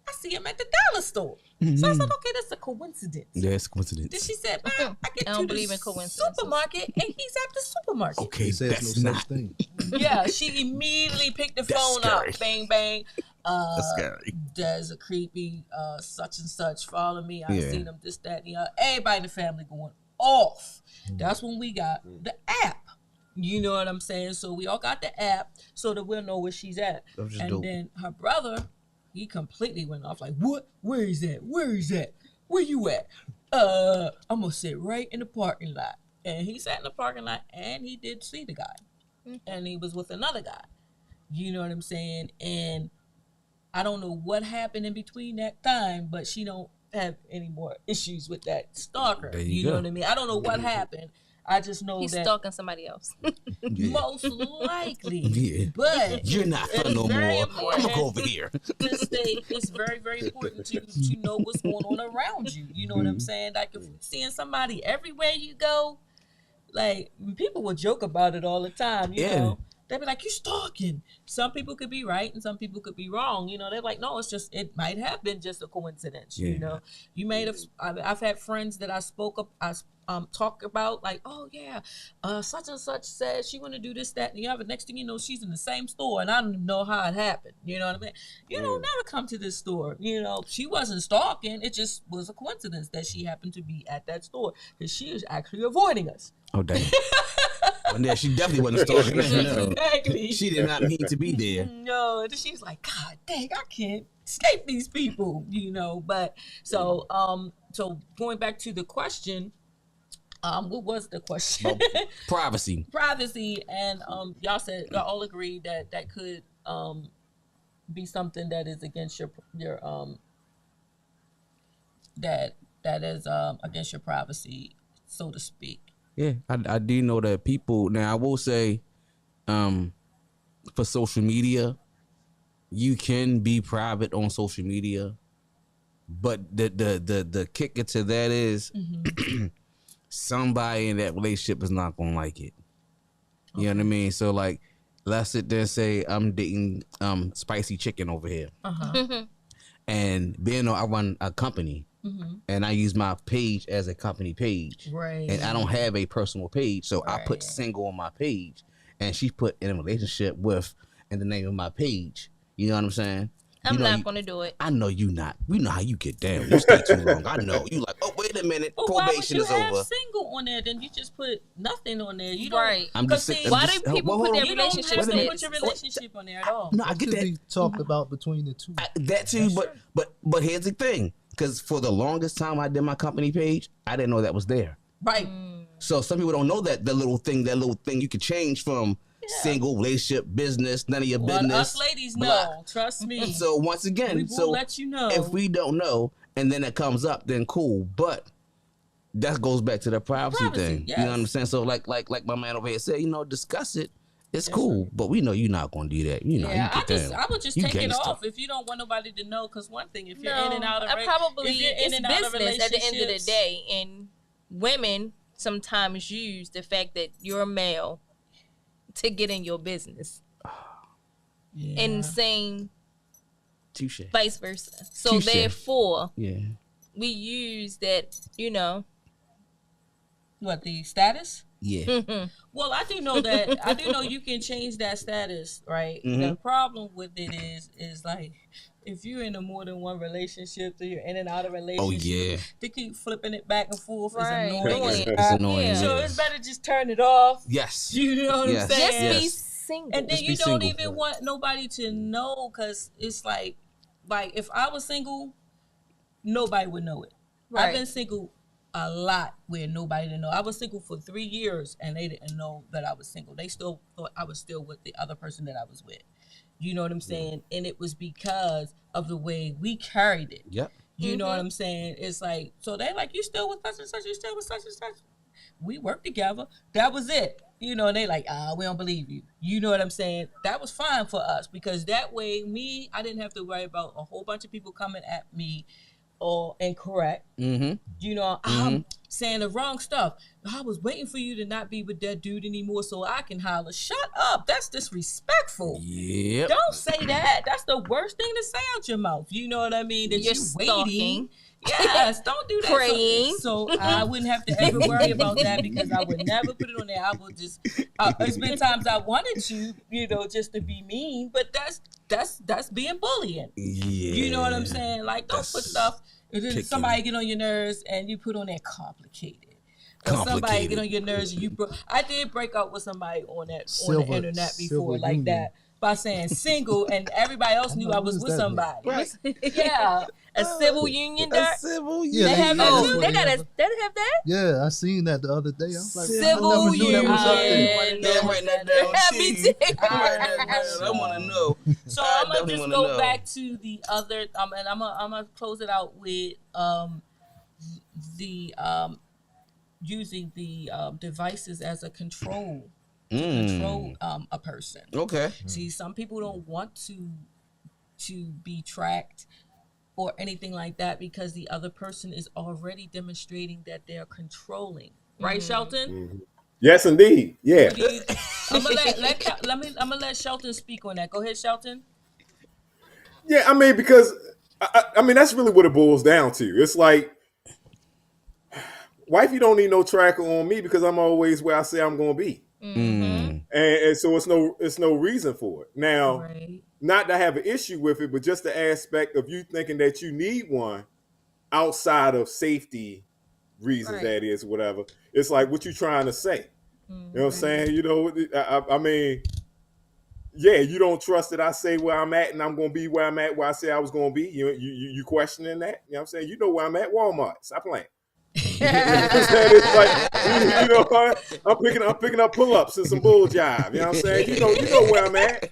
I see him at the dollar store." So I said, "Okay, that's a coincidence." Yes, Then coincidence. she said, "Man, I get I to don't the believe in coincidences. supermarket and he's at the supermarket." Okay, They say that's it's no not. such thing. Yeah, she immediately picked the That's phone scary. up. Bang, bang. That's scary. There's a creepy such and such follow me. I Yeah. seen him, this, that, and the other. Everybody in the family going off. That's when we got the app. You know what I'm saying? So we all got the app so that we'll know where she's at. That was just And dope. then her brother, he completely went off like, "What? Where is that? Where is that? Where you at? I'm gonna sit right in the parking lot." And he sat in the parking lot and he did see the guy. And he was with another guy. You know what I'm saying? And I don't know what happened in between that time, but she don't have any more issues with that stalker. There you know go. what I mean? I don't know what happened. I just know He's that stalking somebody else. Yeah. most likely. Yeah. But You're not it fun is no very more. I'm important gonna go over here. to stay, it's very, very important to know what's going on around you. You know what I'm saying? Like if you're seeing somebody everywhere you go, like people will joke about it all the time. You Yeah. know, they'd be like, "You stalking." Some people could be right and some people could be wrong. You know, they're like, "No, it's just it might have been just a coincidence." Yeah. You know, you may have. I've had friends that I talk about like, "Oh yeah, such and such said she want to do this, that, and the other." Next thing you know, she's in the same store, and I don't even know how it happened. You know what I mean? You don't never come to this store. You know, she wasn't stalking. It just was a coincidence that she happened to be at that store because she was actually avoiding us. Oh damn. Well, yeah, she definitely wasn't stalking. No. Exactly. She did not mean to be there. No, she was like, God dang, I can't escape these people, you know. But so going back to the question, what was the question? About privacy. Privacy, and y'all all agreed that could be something that is against your that is against your privacy, so to speak. Yeah, I do know that people. Now I will say, for social media, you can be private on social media, but the kicker to that is somebody in that relationship is not gonna like it. You know what I mean? So like, let's sit there and say I'm dating spicy chicken over here, and being I run a company. And I use my page as a company page. Right. And I don't have a personal page. So I put Right. single on my page. And she put in a relationship with in the name of my page. You know what I'm saying? I'm You know, not going to do it. I know you not. We know how you get down. You stay too long. I know. You like, oh, wait a minute. Well, why would Probation you is have over. single on there? Then you just put nothing on there. You don't. Right. I'm just saying. Why do people put their You don't relationship have to status? put your relationship on there at all. No, I get Should that. be talked about between the two. That too, but here's the thing. Because for the longest time I did my company page, I didn't know that was there. Right. So some people don't know that the little thing you could change from single, relationship, business, none of your Well, business. us ladies blah. know. Trust me. So once again, We will let you know. if we don't know and then it comes up, then cool. But that goes back to the privacy thing. yes. You know what I'm saying? So like my man over here said, discuss it. It's cool, but we know you're not gonna do that. You know, Yeah, you get down. I would just You take it gangster. off if you don't want nobody to know. Because one thing, if you're No, in and out of it's business at the end of the day. And women sometimes use the fact that you're a male to get in your business. And same Touche. vice versa. So Touche. therefore, Yeah. we use that, What, the status? Yeah. Well, I do know that. I do know you can change that status, right? The problem with it is like if you're in a more than one relationship, so you're in and out of relationships. Oh, yeah. To keep flipping it back and forth Right. is annoying. It's annoying. Yeah. So yeah. it's better just turn it off. Yes. You know what Yes. I'm just saying? be Yes. single. And then Just you be don't single. even want nobody to know because it's like if I was single, nobody would know it. I've Right. been single a lot where nobody didn't know. I was single for 3 years and they didn't know that I was single. They still thought I was still with the other person that I was with. You know what I'm saying? And it was because of the way we carried it. Yep. You know what I'm saying? It's like, so they like, you still with such and such, you still with such and such. We worked together. That was it. You know, and they like, we don't believe you. You know what I'm saying? That was fine for us because that way I didn't have to worry about a whole bunch of people coming at me or incorrect. Mm-hmm. You know, I'm saying the wrong stuff. I was waiting for you to not be with that dude anymore so I can holler. Shut up. That's disrespectful. Yep. Don't say that. That's the worst thing to say out your mouth. You know what I mean? That You're you're waiting. Yes, don't do that. Praying. So I wouldn't have to ever worry about that because I would never put it on there. I would just. There's been times I wanted to, just to be mean, but that's being bullying. Yeah. You know what I'm saying? Like don't put That's stuff. And then picking. somebody get on your nerves and you put on that complicated. Or somebody get on your nerves and you. I did break up with somebody on the internet before like union. that by saying single and everybody else knew I was with somebody. Right. Yeah. a civil union, A Dirk? civil Yeah, They have that's that what too. they They got have. they have that. Yeah, I seen that the other day. I was like, Civil I never knew that was up there. union. Yeah, I'm writing that down. Me Shit. too. I'm writing that down. I want to know. So I I'm gonna definitely just wanna go know. back to the other, and I'm gonna close it out with the using the devices as a control to control a person. Okay. See, some people don't want to be tracked or anything like that because the other person is already demonstrating that they're controlling. Right, Shelton? Yes, indeed. Yeah. I'm gonna let Shelton speak on that. Go ahead, Shelton. Yeah, I mean, because I mean that's really what it boils down to. It's like, wifey don't need no tracker on me because I'm always where I say I'm going to be, and so it's no reason for it. Now, not to have an issue with it, but just the aspect of you thinking that you need one outside of safety reasons, that is, whatever. It's like, what you trying to say? You know what I'm saying? You know, I mean, yeah, you don't trust that I say where I'm at and I'm going to be where I'm at, where I say I was going to be. You questioning that? You know what I'm saying? You know where I'm at, Walmart. Stop playing. It's like, you know, I'm picking up pull-ups and some bull jive. You know what I'm saying? You know where I'm at.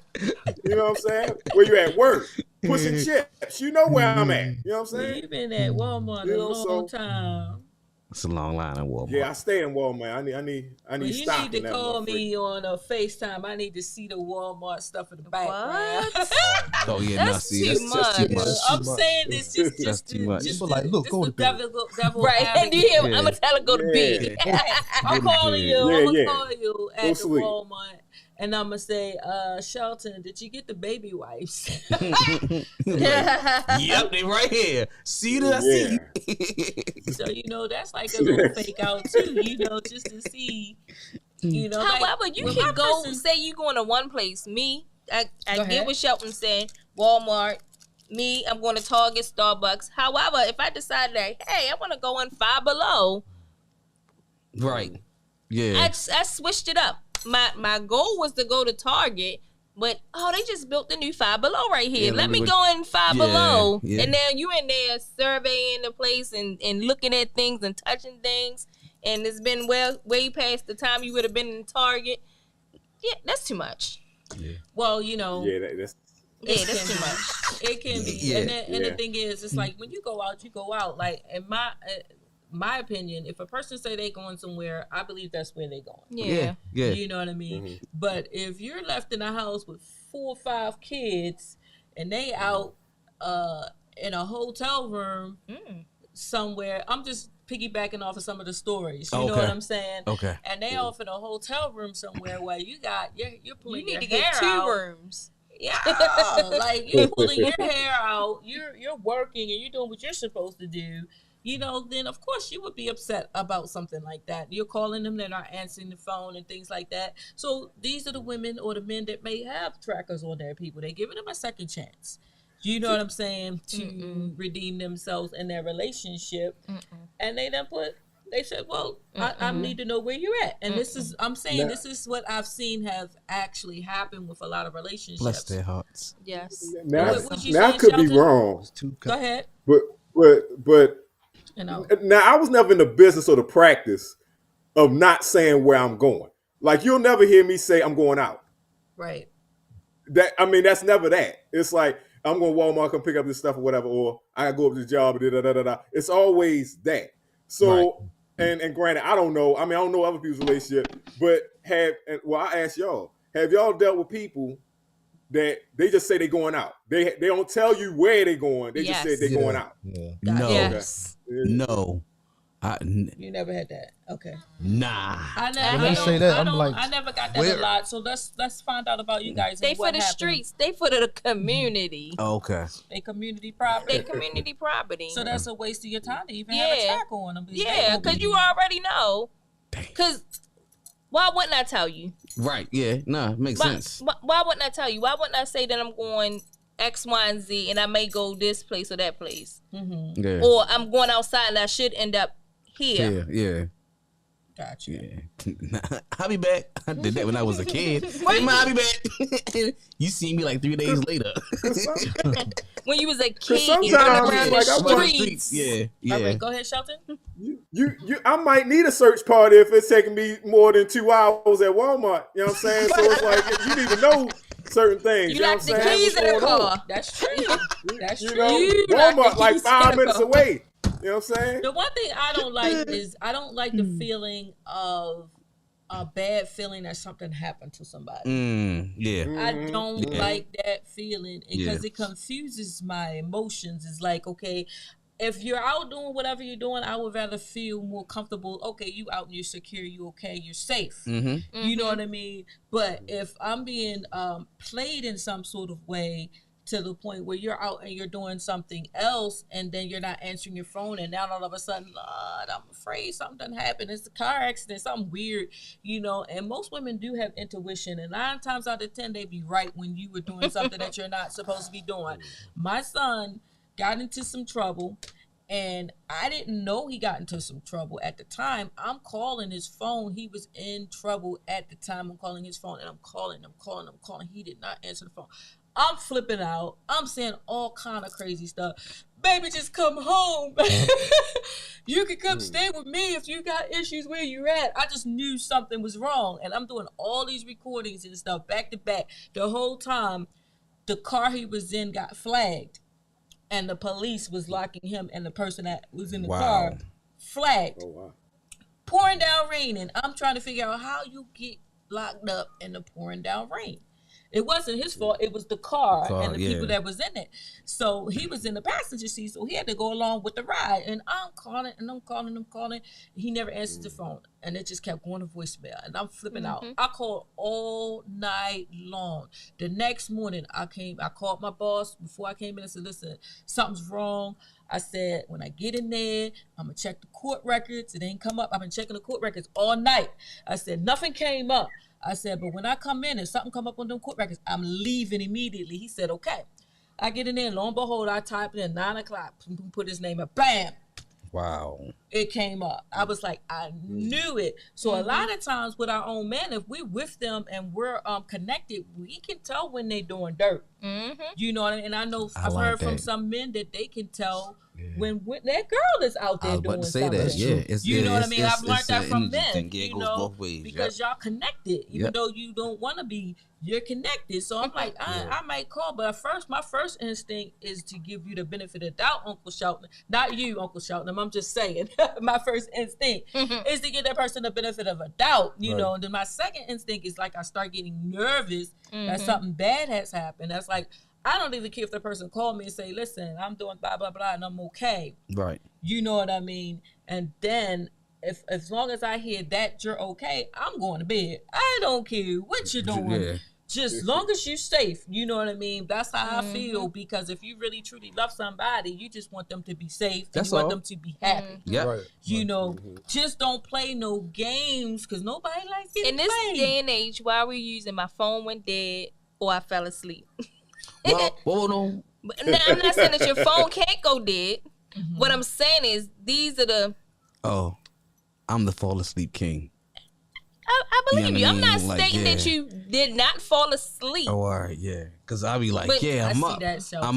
You know what I'm saying? Where you at work, pushing chips. You know where I'm at. You know what I'm saying? You've been at Walmart a long time. It's a long line in Walmart. Yeah, I stay in Walmart. I need stock. You need to call me on a FaceTime. I need to see the Walmart stuff in the background. Oh yeah, that's that's too too much. I'm saying this just too much. Just like, look, go to bed. Devil Right, and you hear, I'm gonna tell her go to bed. I'm calling you. Yeah, I'm gonna yeah. call you at Go the sleep. Walmart, and I'm gonna say, Shelton, did you get the baby wipes? Yep, they right here. See that? I see you. So that's like a little fake out too. Just to see. However, you can go. Say you going to one place. Me, I get what Shelton said. Walmart. Me, I'm going to Target, Starbucks. However, if I decide that, hey, I want to go in Five Below. Right. Yeah. I switched it up. My goal was to go to Target, but they just built the new Five Below right here. Yeah, let me go in Five Below. Yeah. And now you in there surveying the place and looking at things and touching things. And it's been way past the time you would have been in Target. Yeah, that's too much. Yeah. Well, that's that's too much. It can be. Yeah. And the thing is, it's like when you go out, you go out. Like in my opinion, if a person say they going somewhere, I believe that's where they going. Yeah. You know what I mean? But if you're left in a house with 4 or 5 kids and they out in a hotel room somewhere, I'm just piggybacking off of some of the stories. You know what I'm saying? Okay. And they off in a hotel room somewhere where you're pulling You need your to hair get 2 out. rooms. Yeah, like you're pulling your hair out, you're working and you're doing what you're supposed to do, then of course you would be upset about something like that. You're calling them, they're not answering the phone and things like that. So these are the women or the men that may have trackers on their people. They're giving them a second chance. You know what I'm saying? To redeem themselves in their relationship. And they said, well, I need to know where you're at. And this is what I've seen have actually happened with a lot of relationships. Bless their hearts. Yes. Now I saying, could be Shelton? wrong. Go ahead. But now I was never in the business or the practice of not saying where I'm going. Like you'll never hear me say I'm going out. Right. That's never that. It's like I'm going to Walmart, come pick up this stuff or whatever, or I gotta go up to the job. It's always that. So, and granted, I don't know. I don't know other people's relationship, but I ask y'all, have y'all dealt with people that they just say they're going out? They don't tell you where they're going. They just say they're going out. Yeah. No. Yes. No. You never had that. Okay. Nah. When they say that, I'm like, I never got that where? a lot. So let's find out about you guys. They and for what the happened. streets. They for the community. Okay. They community property. They community property. So that's a waste of your time to even have a track on them. Yeah, because you already know. Because why wouldn't I tell you? Right. Yeah. Nah. Makes sense. Why wouldn't I tell you? Why wouldn't I say that I'm going X, Y, and Z, and I may go this place or that place, Yeah. or I'm going outside and I should end up here. Yeah. Gotcha. Yeah. I'll be back. I did that when I was a kid. Hey, Ma, I'll be back. You see me like 3 days later. When you was a kid, sometimes running around like, the streets. Yeah. All right, go ahead, Shelton. I might need a search party if it's taking me more than 2 hours at Walmart. You know what I'm saying? So it's like you need to know certain things. You know left what I'm the saying? keys in the car. That's true. That's true. Walmart like 5 minutes away. You know what I'm saying? The one thing I don't like is I don't like the feeling of a bad feeling that something happened to somebody. Yeah. I don't like that feeling because it confuses my emotions. It's like, okay, if you're out doing whatever you're doing, I would rather feel more comfortable. Okay, you out and you're secure, you okay, you're safe. Mm-hmm. You know what I mean? But if I'm being played in some sort of way to the point where you're out and you're doing something else and then you're not answering your phone and now all of a sudden, Lord, I'm afraid something happened. It's a car accident, something weird, you know. And most women do have intuition, and 9 times out of 10 they be right when you were doing something that you're not supposed to be doing. My son got into some trouble, and I didn't know he got into some trouble at the time. I'm calling his phone. He was in trouble at the time. I'm calling his phone, and I'm calling. He did not answer the phone. I'm flipping out. I'm saying all kind of crazy stuff. Baby, just come home. You can come stay with me if you got issues where you're at. I just knew something was wrong, and I'm doing all these recordings and stuff back to back. The whole time, the car he was in got flagged. And the police was locking him and the person that was in the car flagged. Oh, wow. Pouring down rain. And I'm trying to figure out how you get locked up in the pouring down rain. It wasn't his fault. It was the car and the people that was in it. So he was in the passenger seat, so he had to go along with the ride. And I'm calling and I'm calling. He never answered the phone. And it just kept going to voicemail. And I'm flipping out. I called all night long. The next morning, I called my boss before I came in and said, listen, something's wrong. I said, when I get in there, I'm going to check the court records. It ain't come up. I've been checking the court records all night. I said, nothing came up. I said, but when I come in and something come up on them court records, I'm leaving immediately. He said, okay. I get in there, and lo and behold, I typed in 9 o'clock, put his name up, bam. Wow. It came up. I was like, I knew it. So a lot of times with our own men, if we're with them and we're connected, we can tell when they're doing dirt. You know what I mean? And I know I've heard from some men that they can tell when that girl is out there doing something. You know what I mean? I've learned that from men. You know, because y'all connected, even though you don't want to be. You're connected. So I'm like, I might call, but my first instinct is to give you the benefit of the doubt, Uncle Shelton. Not you, Uncle Shelton. I'm just saying. My first instinct is to give that person the benefit of a doubt, you know. And then my second instinct is like I start getting nervous that something bad has happened. That's like, I don't even care if the person called me and say, listen, I'm doing blah, blah, blah, and I'm okay. Right. You know what I mean? And then if as long as I hear that you're okay, I'm going to bed. I don't care what you're doing. Just as long as you're safe, you know what I mean? That's how I feel, because if you really truly love somebody, you just want them to be safe. And you want them to be happy. You know, just don't play no games, because nobody likes getting played. In this day and age, while we're using my phone went dead or I fell asleep. Well, no. I'm not saying that your phone can't go dead. What I'm saying is these are the... Oh, I'm the fall asleep king. I believe you. I'm not stating that you did not fall asleep. Oh, all right, yeah. Because I'll be like, But I'm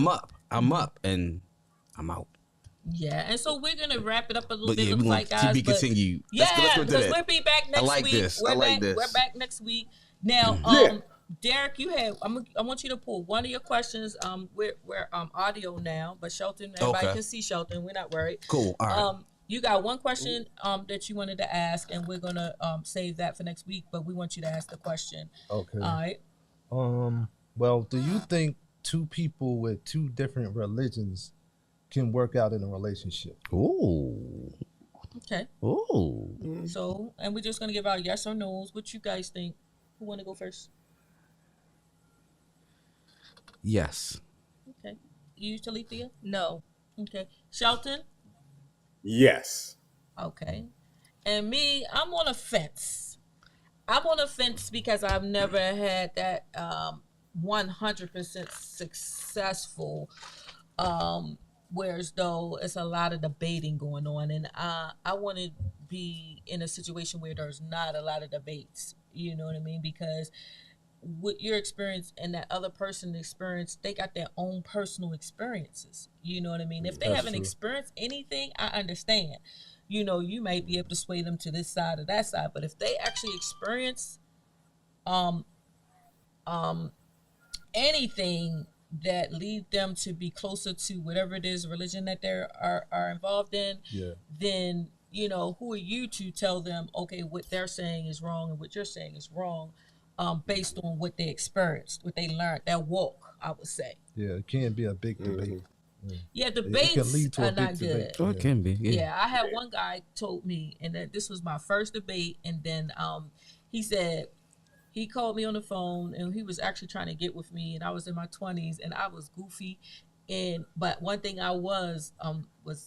up. I'm up, and I'm out. Yeah, and so we're gonna wrap it up a little bit. Yeah, Looks like, guys, to be continued. Yeah, because we'll be back next week. I like this. We're back next week. Now, Derrick, I want you to pull one of your questions. We're audio now, but Shelton, everybody can see Shelton. We're not worried. Cool. All right. You got one question that you wanted to ask, and we're gonna save that for next week. But we want you to ask the question. Okay. All right. Well, do you think two people with two different religions can work out in a relationship? Ooh. Okay. Ooh. So, and we're just gonna give our yes or no's. What you guys think? Who want to go first? Yes. Okay. You, Telethia? No. Okay. Shelton? Yes. Okay. And me, I'm on a fence. I'm on a fence because I've never had that 100% successful, whereas though it's a lot of debating going on, and I want to be in a situation where there's not a lot of debates. You know what I mean? Because with your experience and that other person's experience, they got their own personal experiences. You know what I mean? If they haven't experienced anything, I understand. You know, you might be able to sway them to this side or that side, but if they actually experience anything that lead them to be closer to whatever it is religion that they are involved in, then, you know, who are you to tell them, okay, what they're saying is wrong and what you're saying is wrong? Based on what they experienced, what they learned, their walk, I would say. Yeah, it can't be a big debate. Yeah, It can debates lead to a are big not good. debate. Oh, it can be. Yeah. Yeah, I had one guy told me, and that this was my first debate, and then he said he called me on the phone, and he was actually trying to get with me, and I was in my 20s, and I was goofy, but one thing I was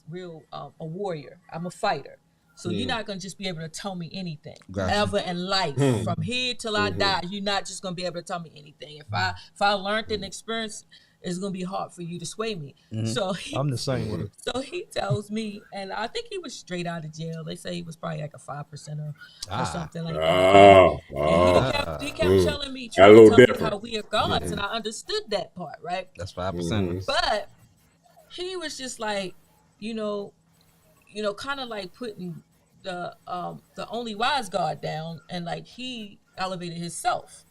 real a warrior. I'm a fighter. So you're not gonna just be able to tell me anything ever in life. From here till I die, you're not just gonna be able to tell me anything. If I learned an experience, it's gonna be hard for you to sway me. So I'm the same way. So he tells me, and I think he was straight out of jail. They say he was probably like a 5% or something like that. And he kept telling me, A trying to little tell me different. how we are gods, and I understood that part, right? That's 5%. But he was just like, kind of like putting the only wise God down, and like he elevated himself,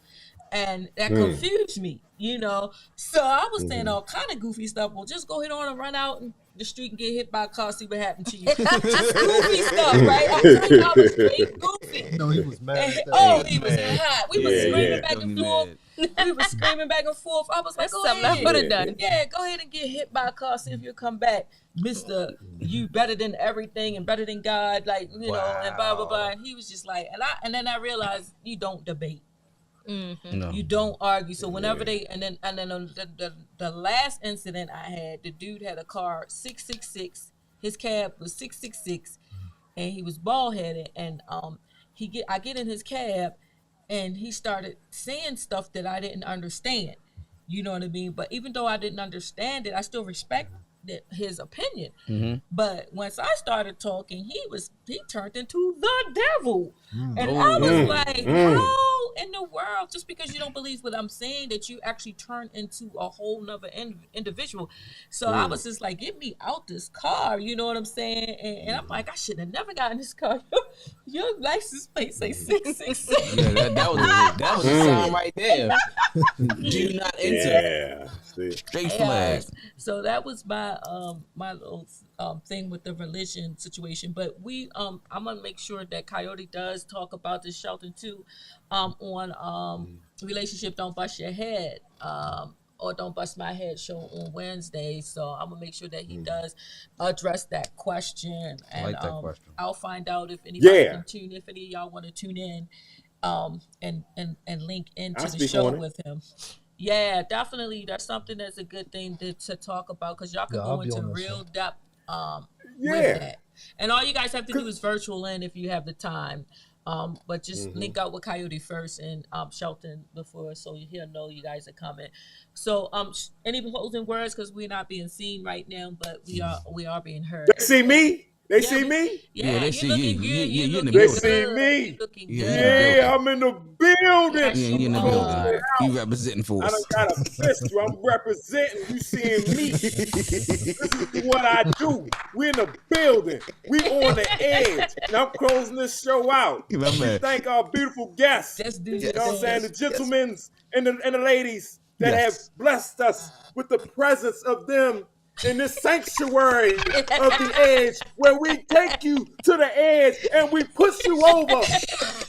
and that confused me, So I was saying all kind of goofy stuff. Well, just go ahead on and run out in the street and get hit by a car, see what happened to you. Just goofy stuff, right? I'm telling you, I was straight goofy. No, he was mad. He was hot. We was screaming back and forth. We were screaming back and forth. I was like, go something ahead. I would have done. Yeah, go ahead and get hit by a car, see if you'll come back. Mr. You better than everything and better than God, like, and blah, blah, blah. And he was just like, and then I realized you don't debate. No. You don't argue. So whenever and then the last incident I had, the dude had a car 666. His cab was 666, and he was bald headed. And I get in his cab, and he started saying stuff that I didn't understand. You know what I mean? But even though I didn't understand it, I still respected his opinion. But once I started talking, he turned into the devil. And I was like, how in the world, just because you don't believe what I'm saying, that you actually turn into a whole nother individual? So I was just like, get me out this car, you know what I'm saying? And I'm like, I should have never gotten this car. Your license plate say 666. Yeah, that was a sign right there. Do not enter. Yeah. Straight flag. So that was my my little thing with the religion situation. But I'm gonna make sure that Coyote does talk about this, Shelton, too, on relationship Don't Bust Your Head, or Don't Bust My Head show on Wednesday. So I'm gonna make sure that he does address that question. And I like that question. I'll find out if anybody can tune, if any of y'all want to tune in, and link into the show with him. Yeah, definitely. That's something that's a good thing to talk about, because y'all can go into real depth with that. And all you guys have to do is virtual in if you have the time. But just link out with Coyote first and Shelton before, so he'll know you guys are coming. So any closing words, because we're not being seen right now, but we are being heard. They see me? They see me? Yeah, they see you. You're in the They building. see me? Yeah, I'm in the building. Yeah, you in the building. You representing for I us. done got a pistol. I'm representing. You seeing me? This is what I do. We in the building. We on the edge. And I'm closing this show out. My man. We thank our beautiful guests. You know what I'm saying? The gentlemen and the ladies that have blessed us with the presence of them in this sanctuary of the edge, where we take you to the edge and we push you over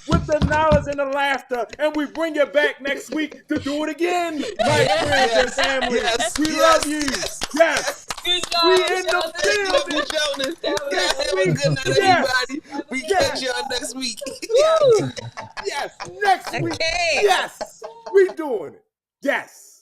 with the knowledge and the laughter, and we bring you back next week to do it again, my friends and family. We love you. Yes. We in the building. Have a good night, everybody. We catch y'all next week. Yes. Next week. Yes. We doing it. Yes.